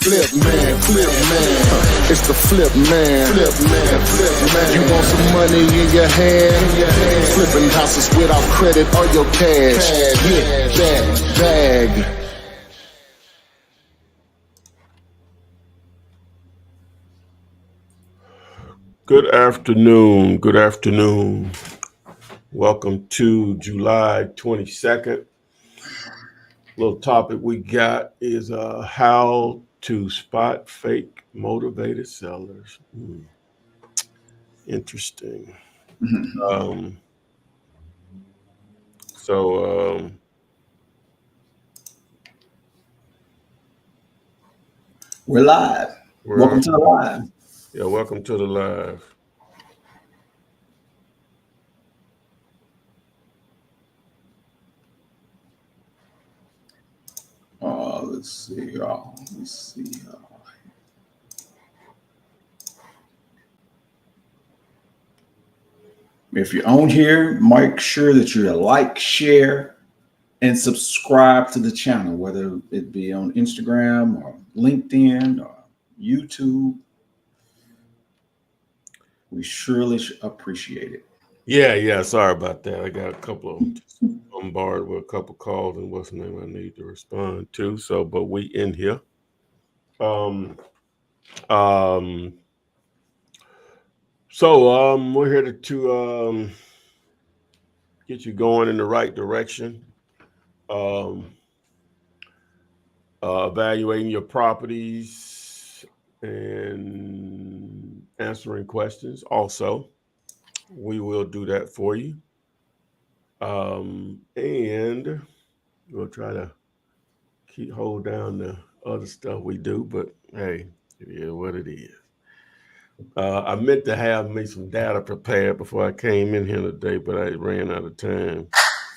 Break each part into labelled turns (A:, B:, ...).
A: Flip man, flip man. It's the flip man. Flip man, flip man. You want some money in your hand? Flipping houses without credit or your cash. Get that bag.
B: Good afternoon. Good afternoon. Welcome to July 22nd. Little topic we got is how to spot fake motivated sellers. Interesting.
C: We're live. Welcome to the live.
B: Yeah, welcome to the live.
C: Let's see, y'all. If you're on here, make sure that you like, share, and subscribe to the channel, whether it be on Instagram or LinkedIn or YouTube. We surely appreciate it.
B: Yeah. Sorry about that. I got a couple of bombarded with a couple calls and what's the name I need to respond to. So, but we in here. We're here to get you going in the right direction. Evaluating your properties and answering questions. Also, we will do that for you. And we'll try to hold down the other stuff we do, but hey, it is what it is. I meant to have me some data prepared before I came in here today, but I ran out of time.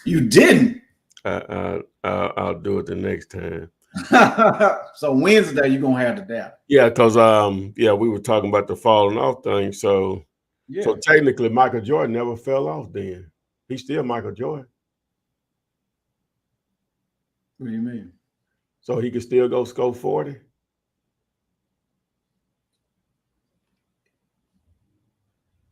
C: You didn't?
B: I'll do it the next time.
C: So Wednesday you're gonna have the data.
B: Yeah, because we were talking about the falling off thing. So technically Michael Jordan never fell off then. He's still Michael Jordan.
C: What do you mean?
B: So he could still go score 40?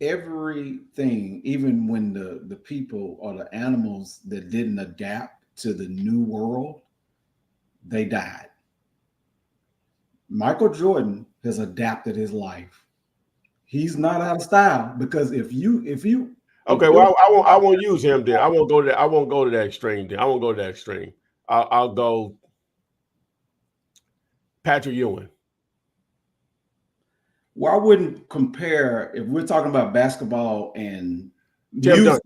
C: Everything, even when the people or the animals that didn't adapt to the new world, they died. Michael Jordan has adapted his life. He's not out of style, because if you
B: okay, well, I won't use him then. I won't go to that extreme then. I won't go to that extreme. I'll go Patrick Ewing.
C: Well, I wouldn't compare, if we're talking about basketball and
B: Tim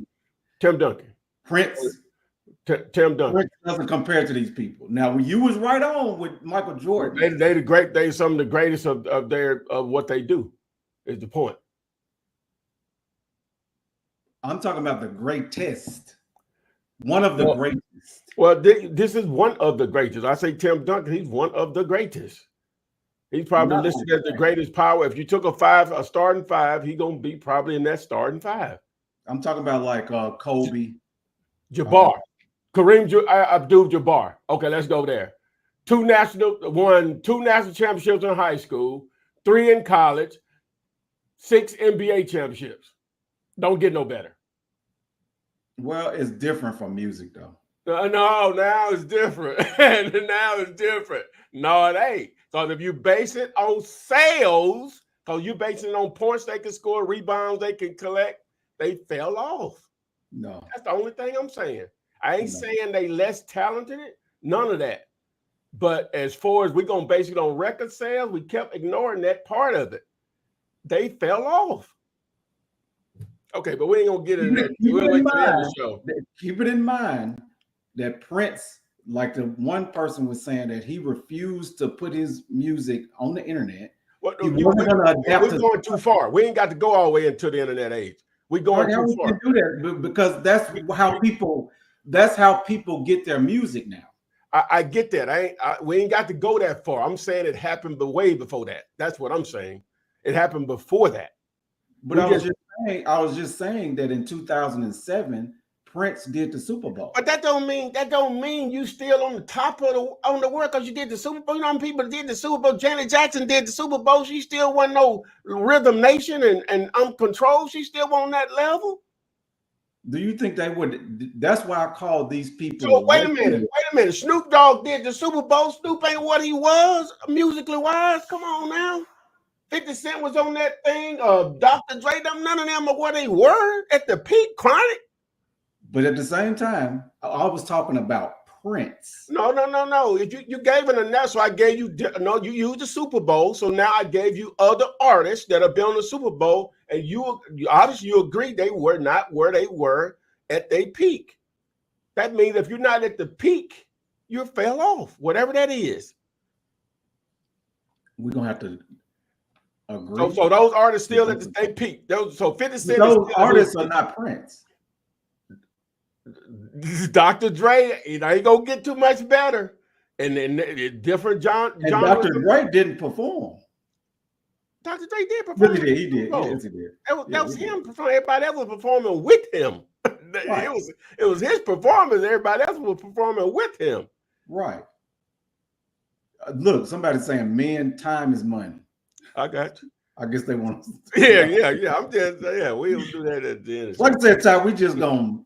B: Duncan.
C: Prince.
B: Tim Duncan.
C: Prince doesn't compare to these people. Now, you was right on with Michael Jordan.
B: They some of the greatest of what they do, is the point.
C: I'm talking about the greatest. One of the greatest.
B: Well, this is one of the greatest. I say Tim Duncan, he's one of the greatest. He's probably listed as the greatest power. If you took a starting five, he's gonna be probably in that starting five.
C: I'm talking about like Kobe,
B: Jabbar, Kareem Abdul-Jabbar. Okay, let's go there. Won 2 national championships in high school, 3 in college, 6 NBA championships. Don't get no better.
C: Well, it's different from music, though.
B: No, now it's different. Now it's different. No, it ain't. Because if you base it on sales, because you're basing it on points they can score, rebounds they can collect, they fell off.
C: No.
B: That's the only thing I'm saying. I ain't saying they less talented. None of that. But as far as we're going to base it on record sales, we kept ignoring that part of it. They fell off. Okay, but we ain't going to get into that. We'll wait till the end of the show.
C: Keep it in mind that Prince, like the one person was saying, that he refused to put his music on the internet.
B: We're going too far. We ain't got to go all the way into the internet age. We're going too far.
C: Do that because that's how people get their music now.
B: I get that. We ain't got to go that far. I'm saying it happened way before that. That's what I'm saying. It happened before that.
C: But I was just saying that in 2007, Prince did the Super Bowl.
B: But that don't mean you still on the top of the world because you did the Super Bowl. You know how many people did the Super Bowl? Janet Jackson did the Super Bowl. She still wasn't no Rhythm Nation and Uncontrolled. She still on that level.
C: Do you think they would? That's why I call these people.
B: So wait a minute. Snoop Dogg did the Super Bowl. Snoop ain't what he was musically wise. Come on now. 50 Cent was on that thing. Dr. Dre, none of them are what they were at the peak. Chronic.
C: But at the same time, I was talking about Prince.
B: No. If you gave an announcement, so I gave you you used the Super Bowl. So now I gave you other artists that have been on the Super Bowl, and you obviously you agree they were not where they were at their peak. That means if you're not at the peak, you fell off, whatever that is.
C: We're gonna have to agree.
B: So those artists still at their peak. So 50 Cent.
C: Those artists are not Prince.
B: Dr. Dre, it ain't gonna get too much better, and then different John.
C: Dr. Dre didn't perform.
B: Dr. Dre did perform.
C: Yes, he did. Yes, he did.
B: That was him performing. Everybody else was performing with him. Right. It was his performance. Everybody else was performing with him.
C: Right. Look, somebody's saying, "Men, time is money."
B: I got you.
C: I guess they want to.
B: Yeah. I'm just we'll do that at the end.
C: Like I said, Ty, we just gonna.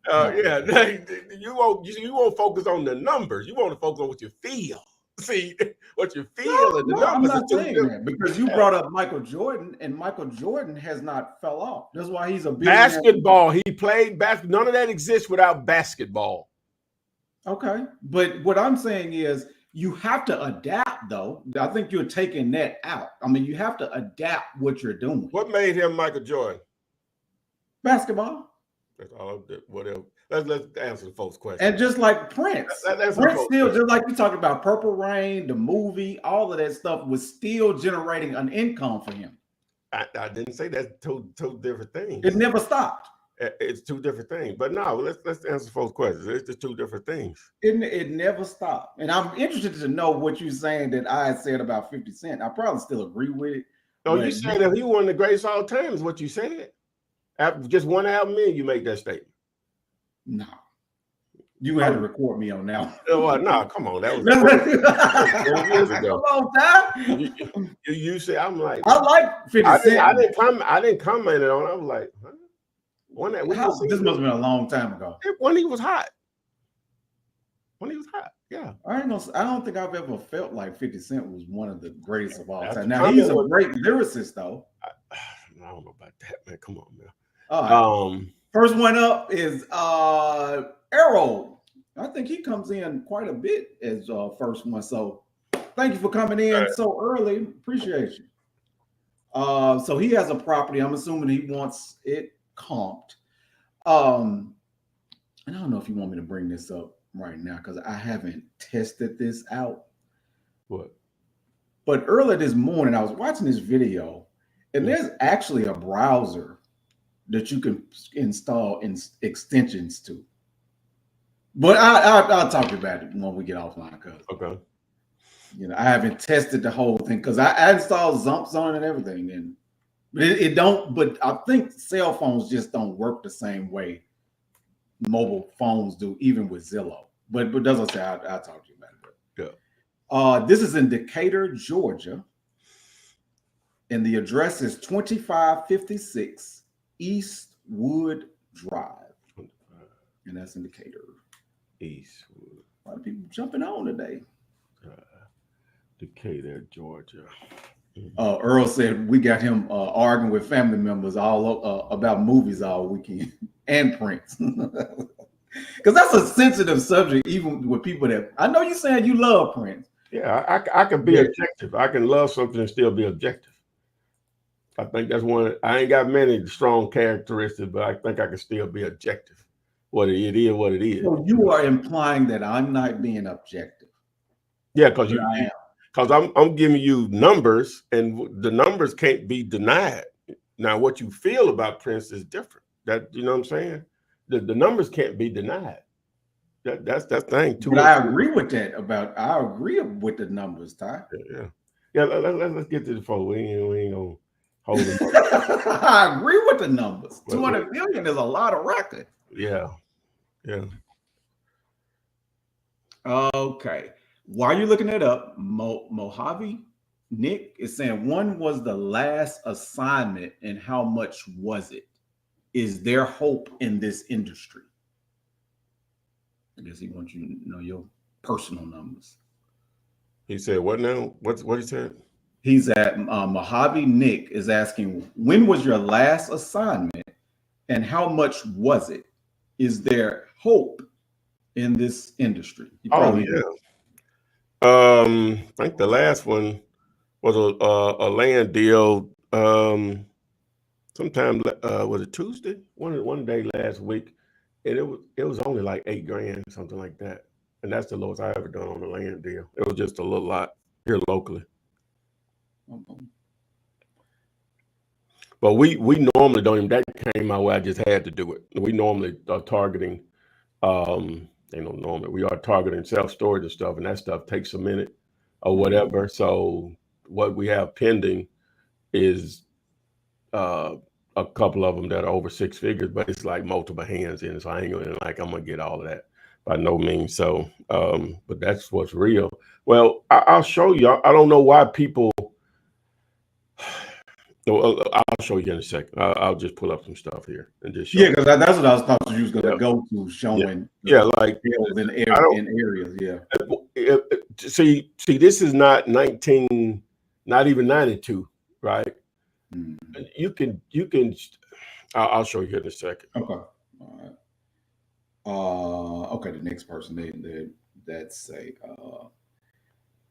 B: You won't focus on the numbers. You want to focus on what you feel. See what you feel and the numbers.
C: I'm not saying that because you brought up Michael Jordan, and Michael Jordan has not fell off. That's why he's a
B: basketball. He played basketball. None of that exists without basketball.
C: Okay, but what I'm saying is, you have to adapt, though. I think you're taking that out. I mean, you have to adapt what you're doing.
B: What made him Michael Jordan?
C: Basketball.
B: That's all I did. Whatever. Let's answer the folks' question.
C: And just like Prince, Prince still, just like we talked about Purple Rain, the movie, all of that stuff was still generating an income for him.
B: I didn't say that's two different things.
C: It never stopped.
B: It's two different things. But no, let's answer folks' questions. It's just two different things.
C: It never stopped. And I'm interested to know what you're saying that I said about 50 Cent. I probably still agree with it.
B: No, you said that he one of the greatest of all time is what you said. After just one album in, you make that statement. No.
C: You had to record me on now.
B: No, come on. That was years ago.
C: Come on, Ty.
B: You said, I'm like,
C: I like 50 Cent.
B: I didn't comment on it. I was like, huh?
C: This must have been a long time ago.
B: When he was hot. Yeah.
C: I don't think I've ever felt like 50 Cent was one of the greatest of all time. Now he's a great lyricist, though.
B: I don't know about that, man. Come on, man.
C: All right. First one up is Errol. I think he comes in quite a bit as first one. So thank you for coming in so early. Appreciate you. So he has a property. I'm assuming he wants it comped. And I don't know if you want me to bring this up right now because I haven't tested this out.
B: What?
C: But earlier this morning, I was watching this video, and there's actually a browser that you can install extensions to. But I'll talk about it when we get offline.
B: Okay.
C: I haven't tested the whole thing because I installed Zumps on it and everything, but it don't. But I think cell phones just don't work the same way mobile phones do, even with Zillow. But as I say, I'll talk to you about it. Yeah. This is in Decatur, Georgia, and the address is 2556 Eastwood Drive, and that's in Decatur.
B: Eastwood.
C: A lot of people jumping on today.
B: Decatur, Georgia.
C: Errol said we got him arguing with family members all about movies all weekend and Prince, because that's a sensitive subject, even with people that I know. You saying you love Prince?
B: Yeah, I can be objective. I can love something and still be objective. I think that's one. I ain't got many strong characteristics, but I think I can still be objective. What it is, what it is.
C: So you are implying that I'm not being objective.
B: Yeah, because I'm giving you numbers, and the numbers can't be denied. Now, what you feel about Prince is different. That you know what I'm saying? The numbers can't be denied. That's that thing too.
C: But I agree with that. I agree with the numbers, Ty.
B: Yeah. Let's get to the phone. We ain't gonna hold them.
C: I agree with the numbers. 200 million is a lot of record.
B: Yeah. Yeah.
C: Okay. While you're looking it up, Mojave Nick is saying, when was the last assignment and how much was it? Is there hope in this industry? I guess he wants you to know your personal numbers.
B: He said, what now? What he said?
C: He's at Mojave Nick is asking, when was your last assignment and how much was it? Is there hope in this industry? You
B: Oh,
C: probably
B: yeah. I think the last one was a land deal. Sometime was it Tuesday? One day last week, and it was only like $8,000, something like that. And that's the lowest I ever done on a land deal. It was just a little lot here locally. But we normally don't even, that came my way. I just had to do it. We normally are targeting, normally we are targeting self-storage and stuff, and that stuff takes a minute or whatever. So what we have pending is a couple of them that are over 6 figures, but it's like multiple hands in it. So I ain't gonna I'm gonna get all of that by no means. So, but that's what's real. Well, I'll show you. I don't know why people. I'll show you in a second. I'll just pull up some stuff here and just show.
C: Yeah, because that's what I was thought you was going to go to, showing.
B: Yeah, like
C: in areas. Yeah.
B: See, this is not 19, not even 92, right? You can. I'll show you here in a second.
C: Okay. All right. Okay. The next person that say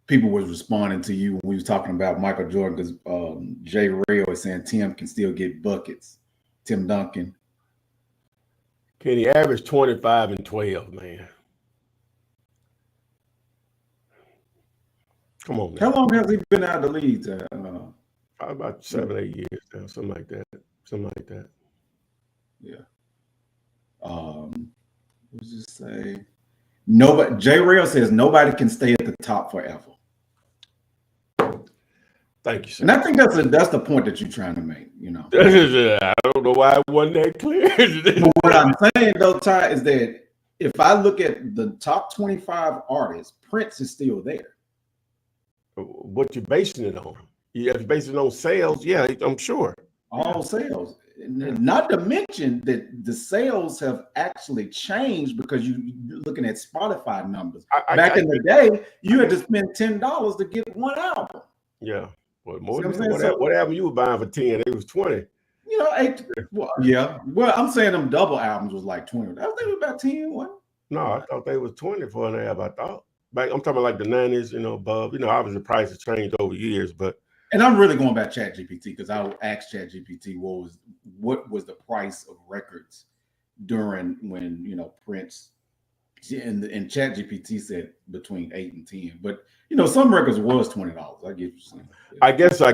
C: people was responding to you when we was talking about Michael Jordan, because Jay Rail is saying Tim can still get buckets. Tim Duncan.
B: Can he average 25 and 12, man? Come on, man.
C: How long has he been out of the league?
B: Probably about 7, 8 years now, something like that.
C: Yeah. Let's just say nobody. Jay Rail says nobody can stay at the top forever.
B: Thank you, sir.
C: And I think that's the point that you're trying to make.
B: I don't know why it wasn't that clear.
C: But what I'm saying though, Ty, is that if I look at the top 25 artists, Prince is still there.
B: What you're basing it on? You have to base it on sales. Yeah, I'm sure.
C: All sales. Not to mention that the sales have actually changed, because you're looking at Spotify numbers. Back in the day, you had to spend $10 to get one album.
B: Yeah. Well, more than what album you were buying for 10? It was 20.
C: Yeah. Well, I'm saying them double albums was like 20. I think it was about 10. What?
B: No, I thought they was 20 for an album. I thought. Back, I'm talking about like the 90s, above. Obviously the price has changed over years, but.
C: And I'm really going back ChatGPT, because I asked ChatGPT what was the price of records during when Prince, and ChatGPT said between 8 and 10. But some records was $20. I get you saying.
B: I guess the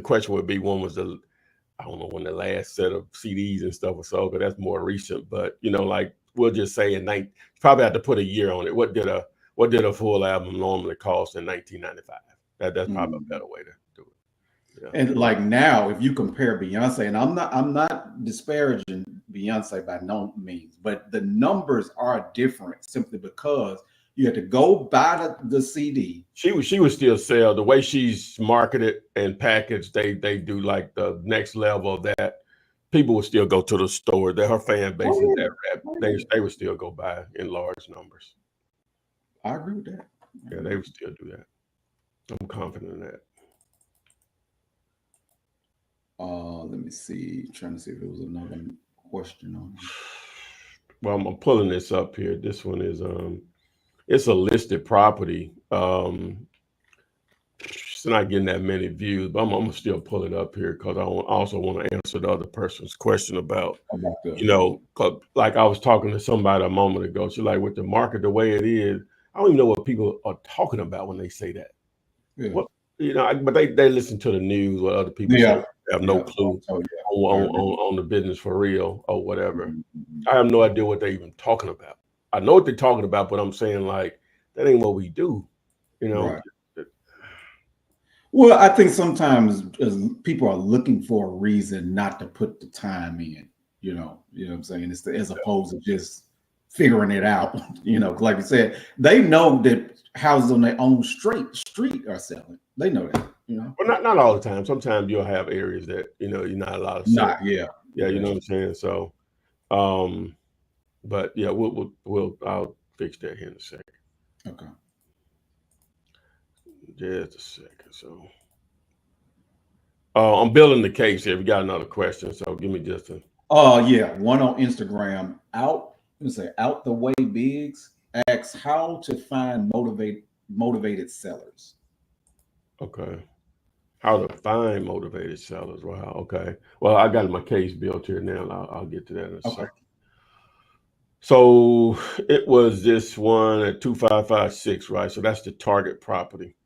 B: question would be, when was I don't know when the last set of CDs and stuff was sold, because that's more recent. But like we'll just say probably have to put a year on it. What did a full album normally cost in 1995? That's probably a better way to do it. Yeah.
C: And like now, if you compare Beyonce, and I'm not disparaging Beyonce by no means, but the numbers are different simply because you had to go buy the CD.
B: She would still sell the way she's marketed and packaged. They do like the next level of that. People would still go to the store. That her fan base is that rap. They would still go buy in large numbers.
C: I agree with that.
B: Yeah, they would still do that. I'm confident in that.
C: Let me see. Trying to see if there was another question on it.
B: Well, I'm pulling this up here. This one is it's a listed property. It's not getting that many views, but I'm gonna still pull it up here because I also want to answer the other person's question about like I was talking to somebody a moment ago. She's like, with the market the way it is, I don't even know what people are talking about when they say that. Yeah. What, but they listen to the news, what other people say. They have no clue on the business for real or whatever. Mm-hmm. I have no idea what they're even talking about. I know what they're talking about, but I'm saying like that ain't what we do, Right.
C: Well, I think sometimes people are looking for a reason not to put the time in. what I'm saying? It's as opposed to just figuring it out. Like you said, they know that houses on their own street are selling. They know that.
B: Well, not all the time. Sometimes you'll have areas that you're not allowed to sell.
C: Yeah.
B: You know what I'm saying. So, but yeah, I'll fix that here in a second.
C: Okay.
B: Just a second. So, I'm building the case here. We got another question, so give me just a.
C: Oh yeah, one on Instagram. Out the way Biggs asks how to find motivated sellers.
B: Okay. How to find motivated sellers. Wow. Okay. Well, I got my case built here now. And I'll get to that in a
C: Okay.
B: second. So it was this one at 2556, right? So that's the target property.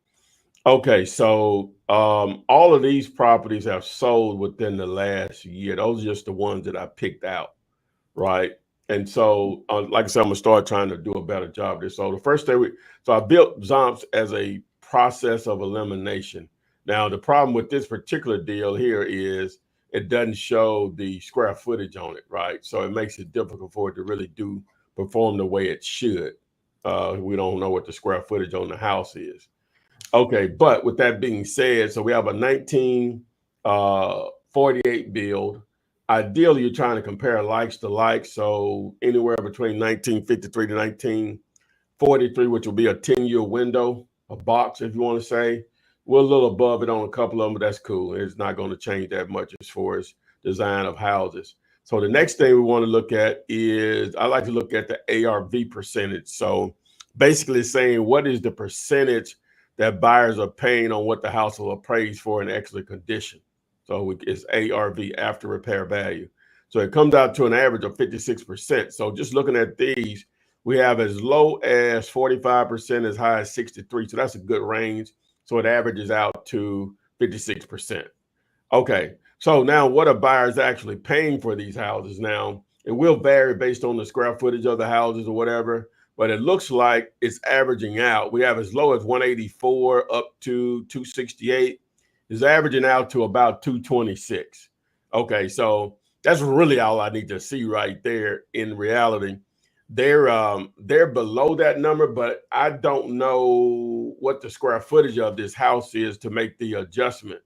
B: Okay. So all of these properties have sold within the last year. Those are just the ones that I picked out, right? And so, like I said, I'm gonna start trying to do a better job there. So the first thing I built Zomps as a process of elimination. Now the problem with this particular deal here is it doesn't show the square footage on it, right? So it makes it difficult for it to really perform the way it should. We don't know what the square footage on the house is. Okay, but with that being said, so we have a 1948 build. Ideally, you're trying to compare likes to likes. So anywhere between 1953 to 1943, which will be a 10-year window, a box, if you want to say. We're a little above it on a couple of them, but that's cool. It's not going to change that much as far as design of houses. So the next thing we want to look at is I like to look at the ARV percentage. So basically saying what is the percentage that buyers are paying on what the house will appraise for in excellent condition. So it's ARV, after repair value. So it comes out to an average of 56%. So just looking at these, we have as low as 45%, as high as 63%. So that's a good range. So it averages out to 56%. Okay. So now what are buyers actually paying for these houses? Now, it will vary based on the square footage of the houses or whatever, but it looks like it's averaging out. We have as low as 184 up to 268. Is averaging out to about 226. Okay, so that's really all I need to see right there. In reality, they're below that number, but I don't know what the square footage of this house is to make the adjustment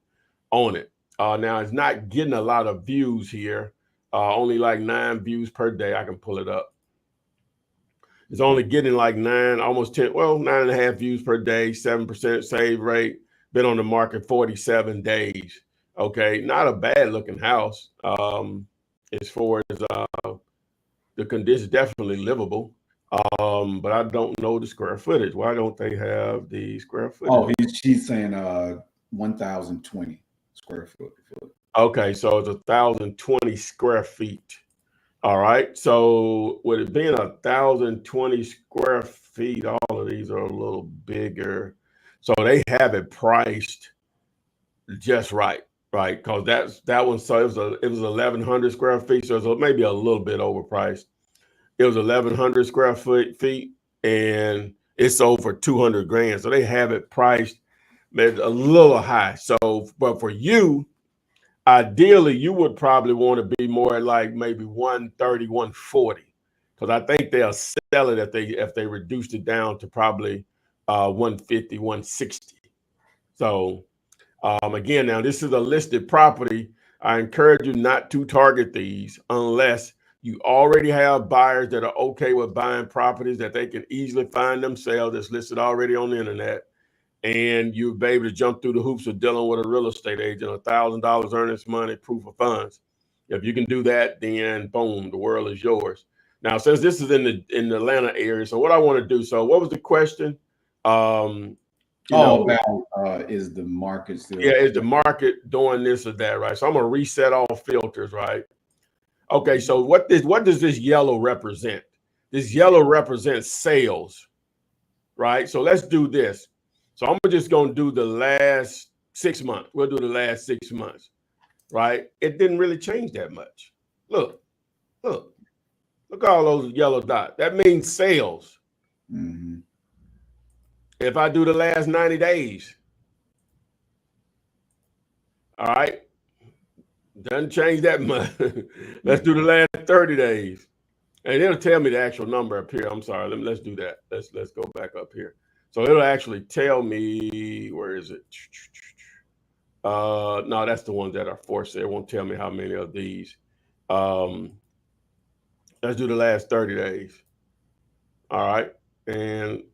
B: on it. Now it's not getting a lot of views here. Only like 9 views per day. I can pull it up. It's only getting like 9, almost 10, 9.5 views per day, 7% save rate. Been on the market 47 days. Okay, not a bad looking house. As far as the condition, definitely livable. But I don't know the square footage. Why don't they have the square footage?
C: Oh, she's saying 1,020 square foot.
B: Okay, so it's 1,020 square feet. All right. So with it being 1,020 square feet, all of these are a little bigger. So they have it priced just right, right? Because that one. So it was 1,100 square feet. So it's maybe a little bit overpriced. It was 1,100 square feet, and it's over 200 grand. So they have it priced maybe a little high. So, but for you, ideally, you would probably want to be more like maybe 130, 140, because I think they'll sell it if they reduced it down to probably 150, 160. So again, now this is a listed property. I encourage you not to target these unless you already have buyers that are okay with buying properties that they can easily find themselves, that's listed already on the internet. And you'll be able to jump through the hoops of dealing with a real estate agent, $1,000 earnest money, proof of funds. If you can do that, then boom, the world is yours. Now, since this is in the Atlanta area, so what I want to do. So, what was the question?
C: Is the market still?
B: Yeah, is the market doing this or that, right? So I'm gonna reset all filters, right? Okay, so what does this yellow represent? This yellow represents sales, right? So let's do this. So I'm just going to do the last 6 months. We'll do the last 6 months, right? It didn't really change that much. Look at all those yellow dots. That means sales.
C: Mm-hmm.
B: If I do the last 90 days, all right, Doesn't change that much. Let's do the last 30 days. And it'll tell me the actual number up here. I'm sorry. Let's do that. Let's go back up here. So it'll actually tell me, where is it? No, that's the ones that are for sale. It won't tell me how many of these. Let's do the last 30 days. All right. And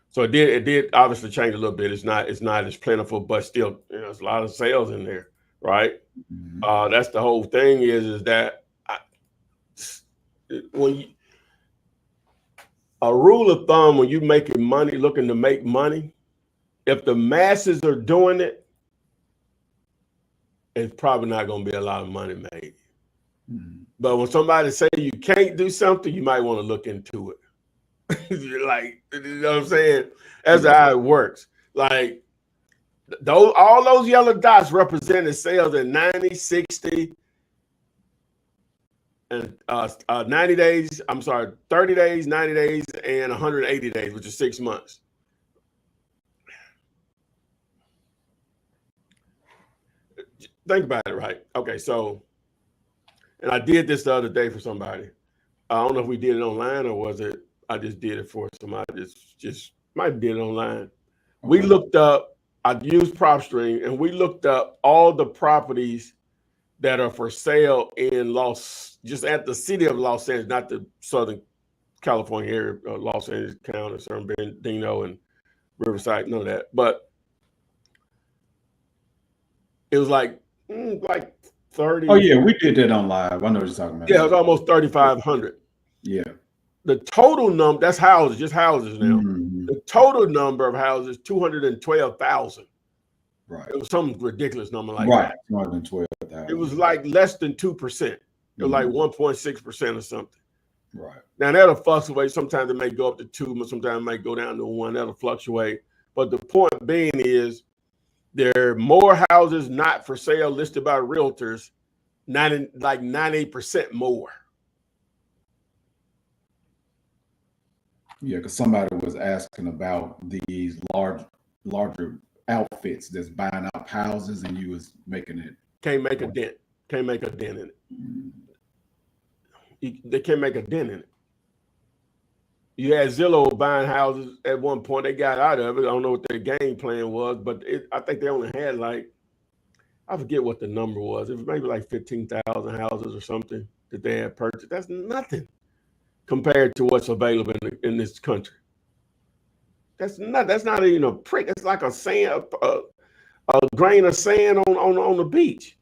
B: so it did obviously change a little bit. It's not as plentiful, but still, there's a lot of sales in there, right?
C: Mm-hmm.
B: That's the whole thing is that a rule of thumb, when you're making money, looking to make money, if the masses are doing it, it's probably not going to be a lot of money made. Mm-hmm. But when somebody say you can't do something, you might want to look into it. Like, you know what I'm saying? That's how it works. Like, all those yellow dots represented sales in 90, 60, and 90 days. I'm sorry, 30 days, 90 days, and 180 days, which is 6 months. Think about it, right? Okay, so, and I did this the other day for somebody. I don't know if we did it online or was it I just did it for somebody. Just might have did it online. Okay. We looked up, I used PropStream, and we looked up all the properties that are for sale in just at the city of Los Angeles, not the Southern California area, Los Angeles County, San Bernardino, and Riverside, none of that. But it was like 30.
C: Oh yeah, we did that on live. I know what you're talking about.
B: Yeah, it was almost 3,500.
C: Yeah.
B: The total number, that's houses, just houses now. Mm-hmm. The total number of houses, 212,000.
C: Right.
B: It was some ridiculous number like that.
C: 212,000.
B: It was like less than 2%. It was like 1.6% or something.
C: Right.
B: Now that'll fluctuate. Sometimes it may go up to 2, but sometimes it might go down to 1. That'll fluctuate. But the point being is there are more houses not for sale listed by realtors, like 98% more.
C: Yeah, because somebody was asking about these larger outfits that's buying up houses, and you was making it.
B: Can't make a dent. Can't make a dent in it. They can't make a dent in it. You had Zillow buying houses at one point. They got out of it. I don't know what their game plan was, but I think they only had I forget what the number was. It was maybe like 15,000 houses or something that they had purchased. That's nothing compared to what's available in this country. That's not even a prick. It's like a grain of sand on the beach.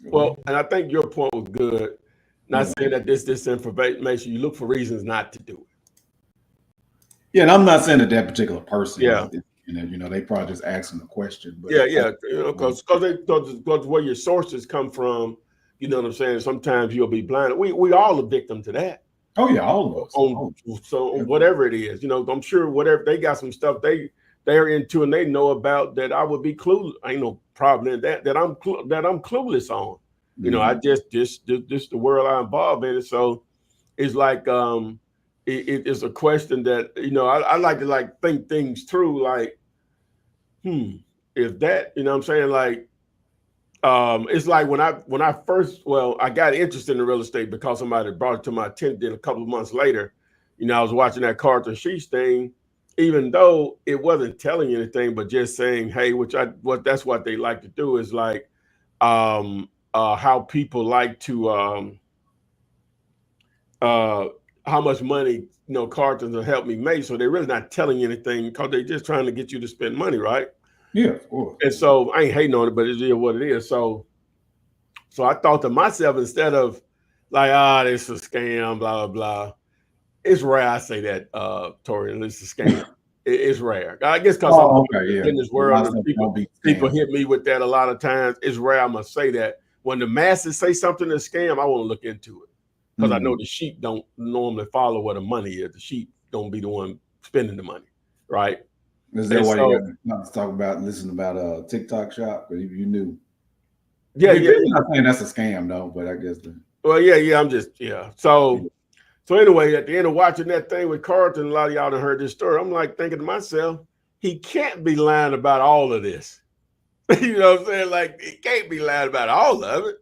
B: Well, and I think your point was good. Not saying that this information, you look for reasons not to do it.
C: Yeah, and I'm not saying that particular person.
B: Yeah.
C: They probably just asking the question. But
B: yeah. Because where your sources come from, you know what I'm saying? Sometimes you'll be blind. We all a victim to that.
C: Oh yeah, all of us.
B: So whatever it is, I'm sure whatever they got some stuff they're into and they know about that I would be clueless. Ain't no problem in that I'm clueless on. Mm-hmm. I just the world I'm involved in. So it's like it's a question that I like to think things through. Like, if that what I'm saying, like. It's like when I first, I got interested in real estate because somebody brought it to my attention. Then a couple of months later, I was watching that Carter Sheets thing, even though it wasn't telling you anything, but just saying, hey, that's what they like to do is like how people like to how much money Cartons will help me make. So they're really not telling you anything because they're just trying to get you to spend money, right?
C: Yeah, of course.
B: And so I ain't hating on it, but it is what it is. So I thought to myself, instead of like, this is a scam, blah, blah, blah. It's rare I say that, Tori, it's a scam. It's rare. I guess because in this world, people hit me with that a lot of times. It's rare I'm going to say that. When the masses say something is a scam, I want to look into it. Because I know the sheep don't normally follow where the money is. The sheep don't be the one spending the money, right?
C: Is that why you got to talk about listen about TikTok shop? But you knew.
B: Yeah.
C: I'm not saying that's a scam though, but I guess.
B: I'm just So anyway, at the end of watching that thing with Carlton, a lot of y'all done heard this story. I'm like thinking to myself, he can't be lying about all of this. You know what I'm saying? Like, he can't be lying about all of it.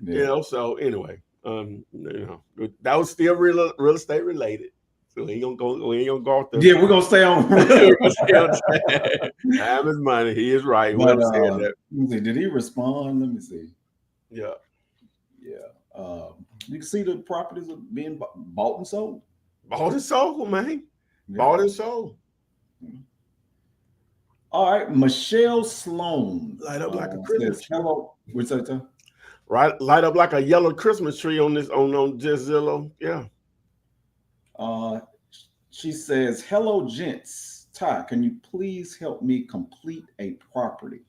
C: Yeah.
B: You know, so anyway, you know, that was still real estate related. So we ain't gonna go off the.
C: Yeah, we're gonna stay on.
B: Time is money. He is right.
C: But,
B: Whoever said that.
C: let me see. Did he respond? Let me see.
B: Yeah.
C: Yeah. You can see the properties are being bought and sold.
B: Bought and sold, man.
C: Yeah.
B: Bought and sold.
C: All right, Michelle Sloan.
B: Light up like a Christmas tree.
C: Hello. What's that? Tom?
B: Right, light up like a yellow Christmas tree on this on just Zillow. Yeah.
C: She says, "Hello, gents. Ty, can you please help me complete a property?"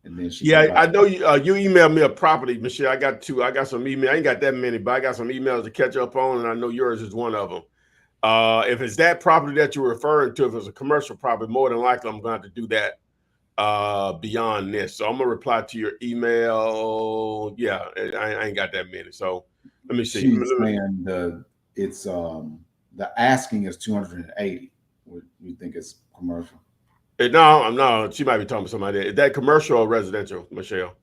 C: And then she
B: Yeah, I know you. You emailed me a property, Michelle. I got two. I got some email. I ain't got that many, but I got some emails to catch up on, and I know yours is one of them. If it's that property that you're referring to, if it's a commercial property, more than likely I'm going to have to do that beyond this. So I'm gonna reply to your email. Yeah, I ain't got that many. So let me see.
C: She's saying it's the asking is 280. You think it's commercial?
B: No. She might be talking to somebody. Is that commercial or residential, Michelle?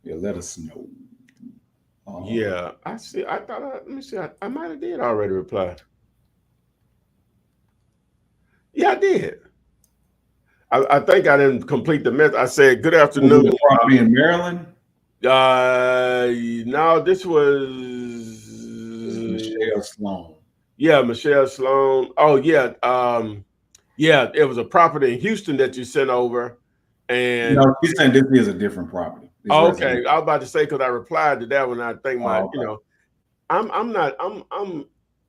C: Yeah, let us know.
B: Yeah, I see. I thought. Let me see. I might have did already reply. Yeah, I did. I think I didn't complete the message. I said, "Good afternoon."
C: Was it a property in Maryland?
B: No, this was
C: Michelle Sloan.
B: Yeah, Michelle Sloan. Oh, yeah. Yeah, it was a property in Houston that you sent over. And
C: no, he's saying this is a different property.
B: Okay, I was about to say, because I replied to that one. I think
C: okay.
B: you know,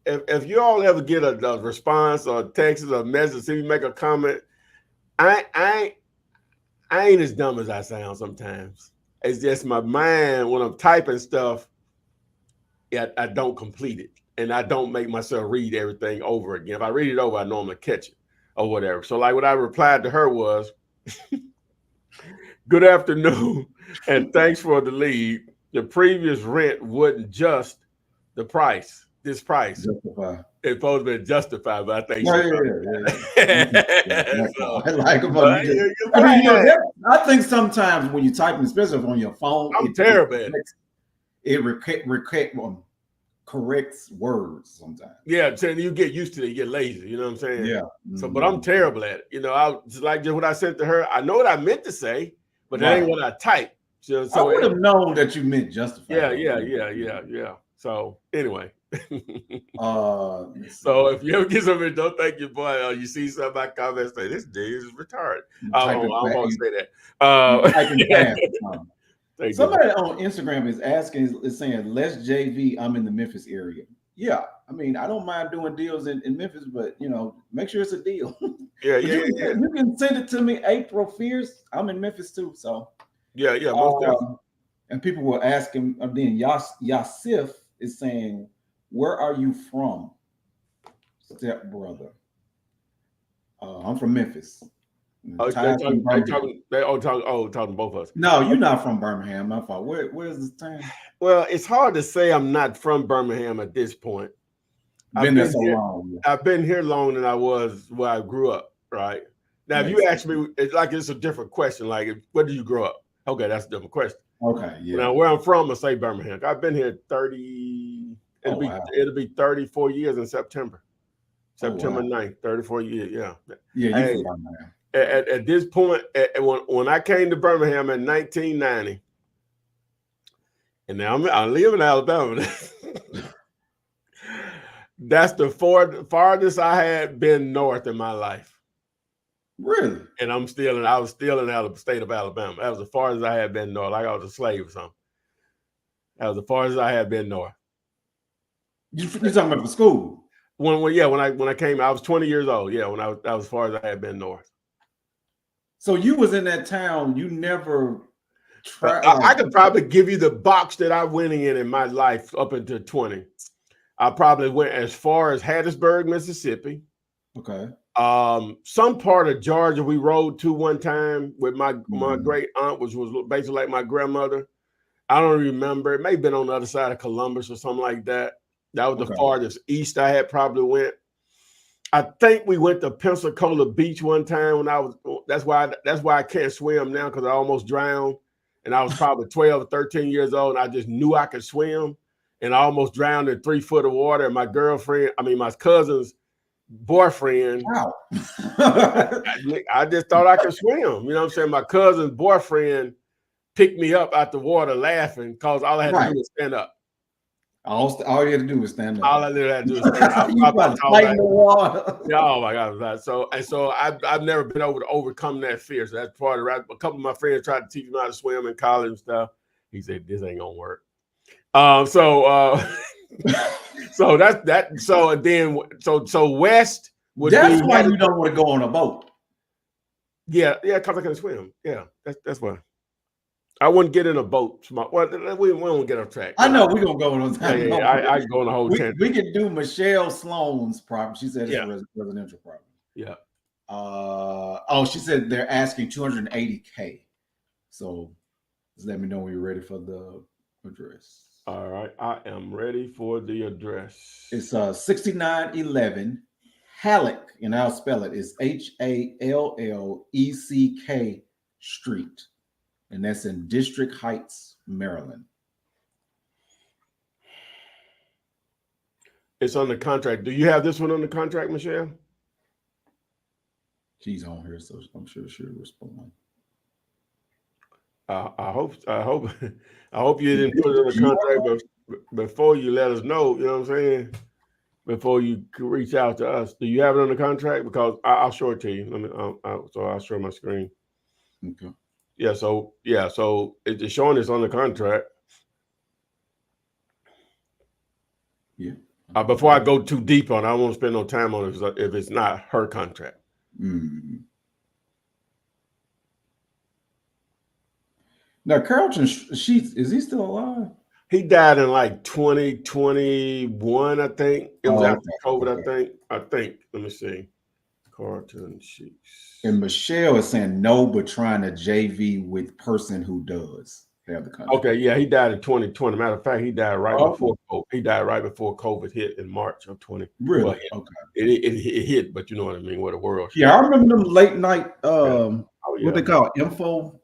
B: if you all ever get a response or text or message, if you make a comment, I ain't as dumb as I sound sometimes. It's just my mind, when I'm typing stuff, I don't complete it. And I don't make myself read everything over again. If I read it over, I normally catch it or whatever. So like what I replied to her was, "Good afternoon, and thanks for the lead. The previous rent wouldn't just the price. This price.
C: Justify.
B: It's supposed to be justified, but I think
C: Yeah.
B: So,
C: I like
B: but,
C: I think sometimes when you type, especially on your phone,
B: I'm terrible at
C: it. Corrects words sometimes.
B: Yeah, so you get used to it, you get lazy, you know what I'm saying?
C: Yeah.
B: So, but I'm terrible at it. You know, I just what I sent to her. I know what I meant to say, but that ain't what I typed. So
C: I would have known that you meant justify.
B: Yeah. So anyway.
C: So
B: if you ever get somebody, don't thank your boy, or you see somebody comment, say this dude is retarded. I won't say that.
C: Somebody on Instagram is saying, "Let's JV. I'm in the Memphis area." Yeah, I mean, I don't mind doing deals in Memphis, but you know, make sure it's a deal.
B: Yeah.
C: You can send it to me, April Fierce. I'm in Memphis too, so
B: yeah. Most definitely.
C: And people were asking. Then Yasif is saying, "Where are you from, step brother?" I'm from Memphis.
B: Talking both of us.
C: No, you're not from Birmingham. My fault. Where's this town?
B: Well, it's hard to say I'm not from Birmingham at this point.
C: Been there so long. Yeah.
B: I've been here longer than I was where I grew up. Right now, if you ask me, it's a different question. Like, where did you grow up? Okay, that's a different question.
C: Okay, yeah.
B: Now, where I'm from, I say Birmingham. I've been here 30. It'll be 34 years in September. September 9th, 34 years. Yeah.
C: Yeah. Hey, from Birmingham.
B: At this point, when I came to Birmingham in 1990, and now I live in Alabama. That's the farthest I had been north in my life.
C: Really?
B: And I was still in the state of Alabama. That was the farthest I had been north. Like I was a slave or something. That was the farthest I had been north.
C: You talking about for school?
B: When I came, I was 20 years old. Yeah, when I was as far as I had been north.
C: So you was in that town. You never tried.
B: I could probably give you the box that I went in my life up until 20. I probably went as far as Hattiesburg, Mississippi.
C: Okay.
B: Some part of Georgia we rode to one time with my great aunt, which was basically like my grandmother. I don't remember. It may have been on the other side of Columbus or something like that. That was the farthest east I had probably went. I think we went to Pensacola Beach one time when I was. That's why I can't swim now, because I almost drowned, and I was probably 12 or 13 years old, and I just knew I could swim, and I almost drowned in 3 foot of water. And my my cousin's boyfriend.
C: Wow.
B: I just thought I could swim. You know what I'm saying? My cousin's boyfriend picked me up out the water laughing, because all I had to do was stand up.
C: All you had to do was stand up.
B: All I literally had to do was stand up.
C: You about to fight in the water.
B: Yeah, oh my God. So I've never been able to overcome that fear. So that's part of it. A couple of my friends tried to teach me how to swim in college and stuff. He said, this ain't gonna work. So that's that. So West would
C: That's
B: be,
C: why you don't want to go on a boat.
B: Yeah, because I can swim. Yeah, that's why. I wouldn't get in a boat. Well, we won't get off track.
C: I know we're gonna go on.
B: I go on a whole tangent.
C: We can do Michelle Sloan's property. She said it's a residential property.
B: Yeah.
C: She said they're asking $280K. So just let me know when you're ready for the address.
B: All right, I am ready for the address.
C: It's 6911 Halleck, and I'll spell it. It's HALLECK Street. And that's in District Heights, Maryland.
B: It's on the contract. Do you have this one on the contract, Michelle?
C: She's on here, so I'm sure she'll respond.
B: I hope you didn't put it on the contract before you let us know. You know what I'm saying? Before you reach out to us. Do you have it on the contract? Because I'll show it to you. So I'll share my screen.
C: Okay.
B: So it's showing it's on the contract.
C: Yeah.
B: Before I go too deep on it, I won't spend no time on it if it's not her contract.
C: Mm-hmm. Now, Carlton Sheets, is he still alive?
B: He died in like 2021, I think. It was after COVID, okay. I think. Let me see. Carlton Sheets.
C: And Michelle is saying no, but trying to JV with person who does have the contract.
B: Okay, yeah, he died in 2020. Matter of fact, he died before COVID. He died right before COVID hit in March of 20.
C: Really?
B: Well,
C: okay.
B: It hit, but you know what I mean. What a world.
C: Yeah, I remember them late night. What they call info.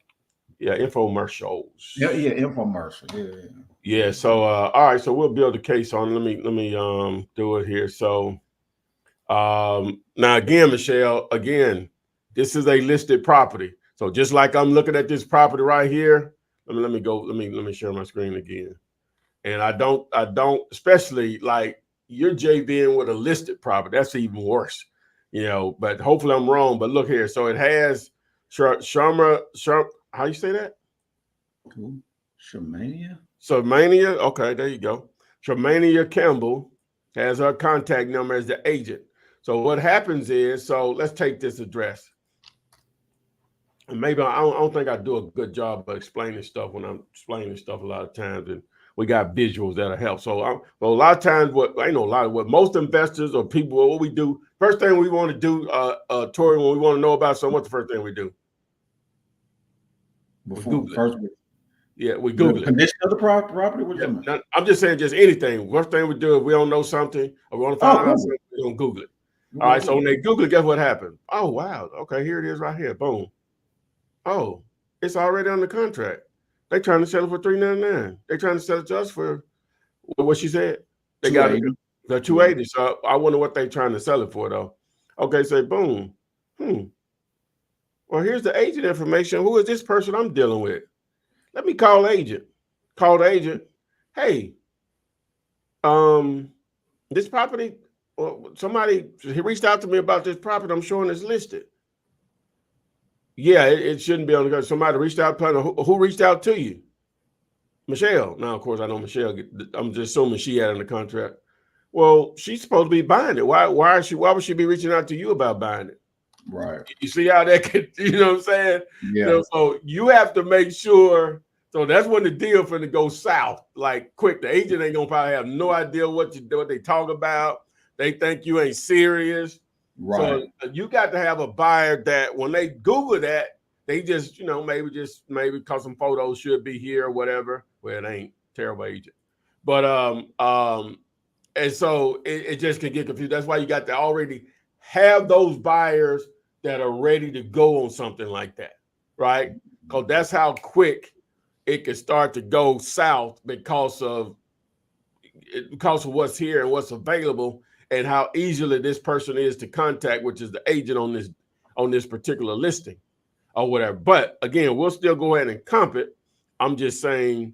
B: Yeah, infomercials.
C: Yeah, infomercial.
B: Yeah. So all right, so we'll build a case on it. Let me do it here. So now again, Michelle, this is a listed property. So just like I'm looking at this property right here, let me share my screen again. And I don't, especially like you're JVing with a listed property. That's even worse, but hopefully I'm wrong. But look here. So it has Sharma, how you say that?
C: Sharmania?
B: Okay, there you go. Sharmania Campbell has her contact number as the agent. So what happens is, let's take this address. And maybe I don't think I do a good job of explaining stuff when I'm explaining stuff a lot of times, and we got visuals that'll help. So a lot of times, what most investors or people, what we do, first thing we want to do, Tori, when we want to know about something, what's the first thing we do?
C: We Google the condition of the property.
B: I'm just saying, just anything. First thing we do if we don't know something or we want to find out something, we don't Google it. All right. So when they Google it, guess what happened? Oh wow. Okay, here it is right here. Boom. Oh, it's already on the contract. They're trying to sell it for $399. They're trying to sell it to us for what she said. They got it for $280. So I wonder what they're trying to sell it for though. Okay, say boom. Well, here's the agent information. Who is this person I'm dealing with? Let me call the agent. Call the agent. Hey, this property, somebody he reached out to me about this property. I'm showing it's listed. Yeah, it shouldn't be on the contract. Somebody reached out. Who reached out to you? Michelle. Now, of course, I know Michelle. I'm just assuming she had on the contract. Well, she's supposed to be buying it. Why would she be reaching out to you about buying it?
C: Right.
B: You see how that could, you know what I'm saying?
C: Yeah.
B: So you have to make sure. So that's when the deal finna go south, like quick. The agent ain't gonna probably have no idea what they talk about. They think you ain't serious.
C: Right.
B: So you got to have a buyer that when they Google that, they just, maybe because some photos should be here or whatever. Well, it ain't. Terrible agent. But and so it just can get confused. That's why you got to already have those buyers that are ready to go on something like that, right? Because that's how quick it can start to go south because of what's here and what's available, and how easily this person is to contact, which is the agent on this particular listing or whatever. But again, we'll still go ahead and comp it. I'm just saying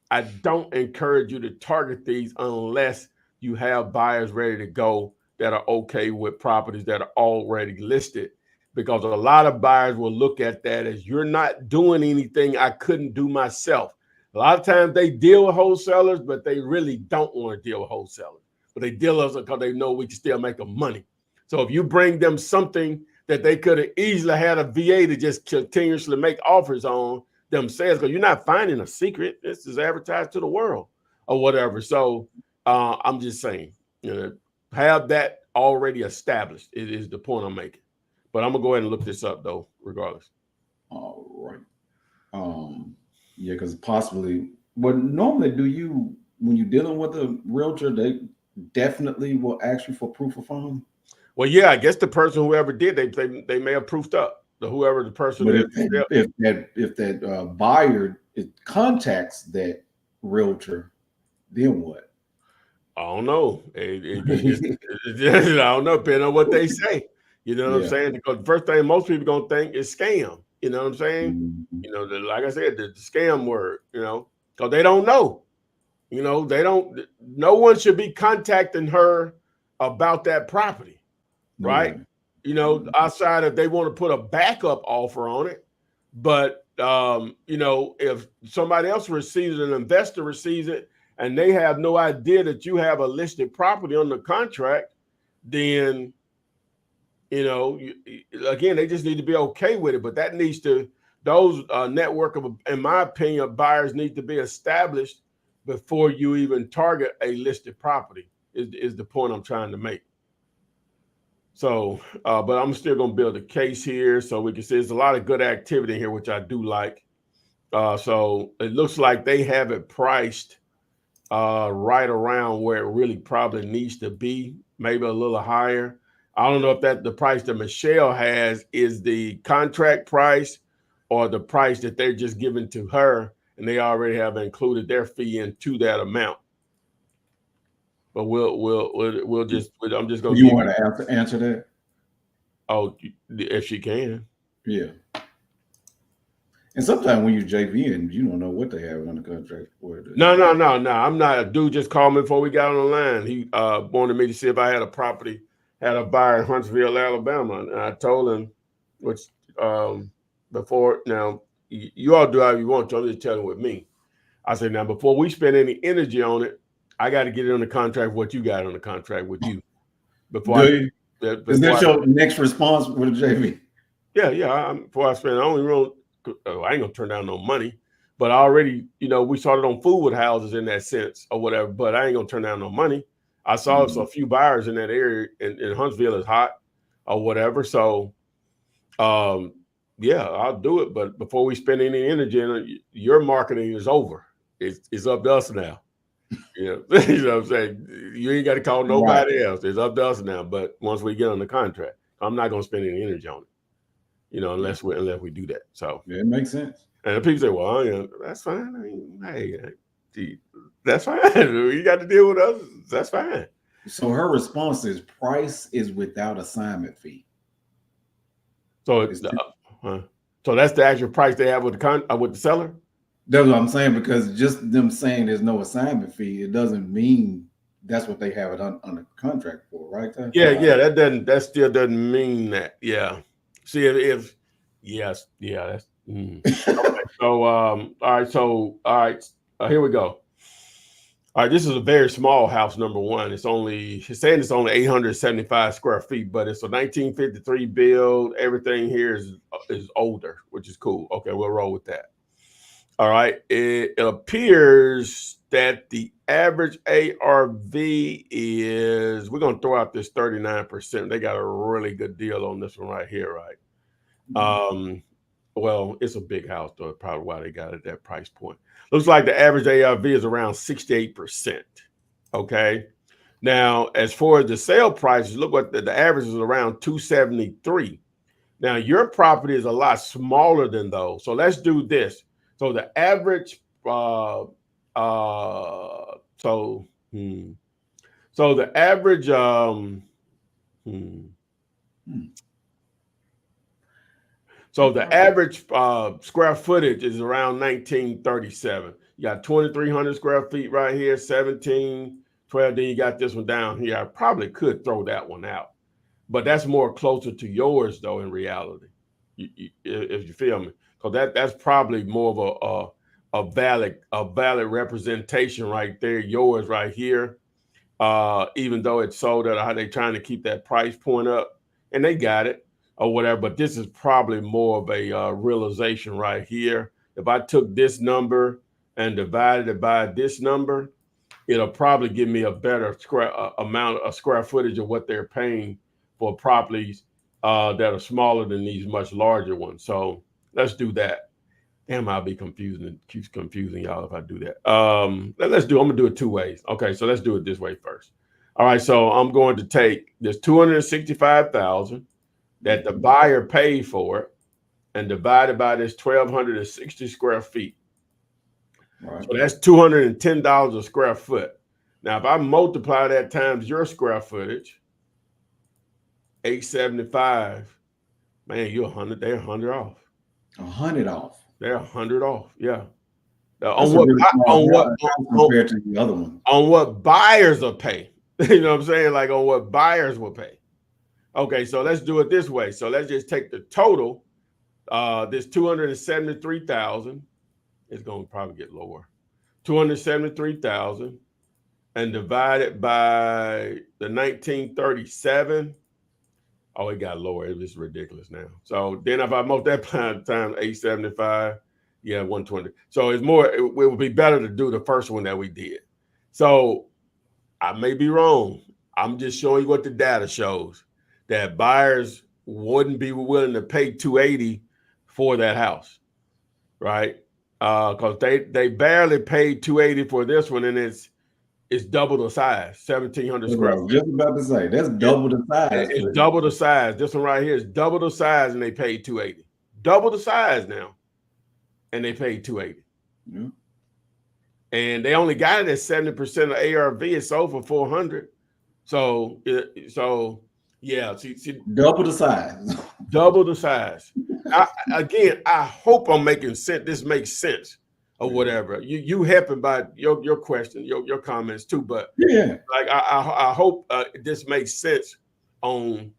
B: I don't encourage you to target these unless you have buyers ready to go that are okay with properties that are already listed, because a lot of buyers will look at that as, you're not doing anything I couldn't do myself. A lot of times they deal with wholesalers, but they really don't want to deal with wholesalers. But they deal with us because they know we can still make them money. So if you bring them something that they could have easily had a VA to just continuously make offers on themselves, because you're not finding a secret. This is advertised to the world or whatever. So I'm just saying, have that already established is the point I'm making. But I'm going to go ahead and look this up, though, regardless.
C: All right. Yeah, because possibly, but normally when you're dealing with a realtor, they definitely will ask you for proof of funds.
B: Well, yeah, I guess the person, whoever did, they may have proofed up whoever the person
C: But
B: is.
C: if that buyer contacts that realtor, then what?
B: I don't know. I don't know, depending on what they say. You know what I'm saying? Because the first thing most people gonna think is scam. You know what I'm saying?
C: Mm-hmm.
B: Like I said, the scam word. Because they don't know. They don't. No one should be contacting her about that property, right? Outside if they want to put a backup offer on it. But if somebody else receives it, an investor receives it, and they have no idea that you have a listed property on the contract, then again, they just need to be okay with it. But that needs to, those network of, in my opinion, buyers need to be established before you even target a listed property. Is the point I'm trying to make. So, but I'm still going to build a case here so we can see there's a lot of good activity here, which I do like. So it looks like they have it priced right around where it really probably needs to be, maybe a little higher. I don't know if the price that Michelle has is the contract price or the price that they're just giving to her, and they already have included their fee into that amount. But we'll just, I'm just going to.
C: You want to answer that?
B: Oh, if she can.
C: Yeah. And sometimes when you JV and you don't know what they have on the contract.
B: No. I'm not. A dude just called me before we got on the line. He wanted me to see if I had a property, had a buyer in Huntsville, Alabama. And I told him, which before, now, you all do however you want to. I'm just telling with me. I said, now, before we spend any energy on it, I got to get it on the contract what you got on the contract with you.
C: Is that your next response with a JV?
B: Yeah. Before I spend, I ain't gonna turn down no money, but I already, we started on food with houses in that sense or whatever. But I ain't gonna turn down no money. I saw a few buyers in that area, in Huntsville is hot or whatever. So, yeah, I'll do it. But before we spend any energy, your marketing is over. It's up to us now. You know what I'm saying? You ain't got to call nobody else. It's up to us now. But once we get on the contract, I'm not gonna spend any energy on it. Unless we do that. So
C: yeah, it makes sense.
B: And people say, "Well, that's fine." I mean, hey, that's fine. You got to deal with us. That's fine.
C: So her response is, price is without assignment fee.
B: So so that's the actual price they have with the seller.
C: That's what I'm saying, because just them saying there's no assignment fee, it doesn't mean that's what they have it under contract for, right?
B: That still doesn't mean that. Yeah. See if yes, yeah. That's okay. So all right. Here we go. All right, this is a very small house. Number one, it's saying it's only 875 square feet, but it's a 1953 build. Everything here is older, which is cool. Okay, we'll roll with that. All right. It appears that the average ARV is, we're going to throw out this 39%. They got a really good deal on this one right here, right? Well, it's a big house, though. Probably why they got it at that price point. Looks like the average ARV is around 68%. Okay. Now, as far as the sale prices, look what the average is around 273. Now, your property is a lot smaller than those. So let's do this. So the average, so the average, so the average square footage is around 1937. You got 2,300 square feet right here, 1712. Then you got this one down here. I probably could throw that one out, but that's more closer to yours though in reality, if you feel me. Because that's probably more of a valid representation right there. Yours right here, even though it's sold at how they trying to keep that price point up, and they got it or whatever. But this is probably more of a realization right here. If I took this number and divided it by this number, it'll probably give me a better amount of square footage of what they're paying for properties that are smaller than these much larger ones. So let's do that. Damn, I'll be confusing. Keeps confusing y'all if I do that. I'm gonna do it two ways. Okay, so let's do it this way first. All right, so I'm going to take this 265,000 that the buyer paid for it and divide it by this 1,260 square feet. Right. So that's $210 a square foot. Now, if I multiply that times your square footage, 875, man, you're 100. They're 100 off.
C: 100 off.
B: They're 100 off. Yeah.
C: On compared to the other one.
B: On what buyers will pay. You know what I'm saying? Like on what buyers will pay. Okay, so let's do it this way. So let's just take the total. This 273,000 is going to probably get lower. 273,000 and divide it by the 1937. Oh, it got lower. It's ridiculous now. So then if I multiply times 875, yeah, 120. So it's more, it would be better to do the first one that we did. So I may be wrong. I'm just showing you what the data shows, that buyers wouldn't be willing to pay 280 for that house, right? Because they barely paid 280 for this one, and it's double the size, 1,700 square feet.
C: Just about to say that's double the size.
B: It's double the size. This one right here is double the size, and they paid 280. Double the size now, and they paid 280. Yeah. And they only got it at 70% of ARV. It's sold for 400. So yeah, see,
C: double the size.
B: Double the size. I hope I'm making sense. This makes sense or whatever. You helping by your question, your comments too. But yeah, like I hope this makes sense on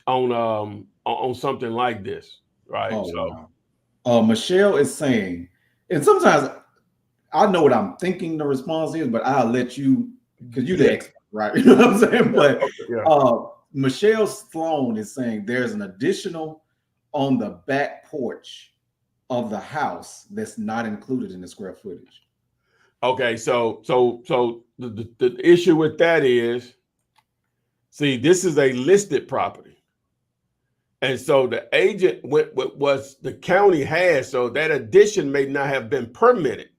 B: something like this, right?
C: Oh, so wow. Michelle is saying, and sometimes I know what I'm thinking the response is, but I'll let you, because you're the expert, right? You know what I'm saying? But Michelle Sloan is saying there's an additional on the back porch of the house that's not included in the square footage.
B: Okay, so the issue with that is, see, this is a listed property. And so the agent went what was the county has, so that addition may not have been permitted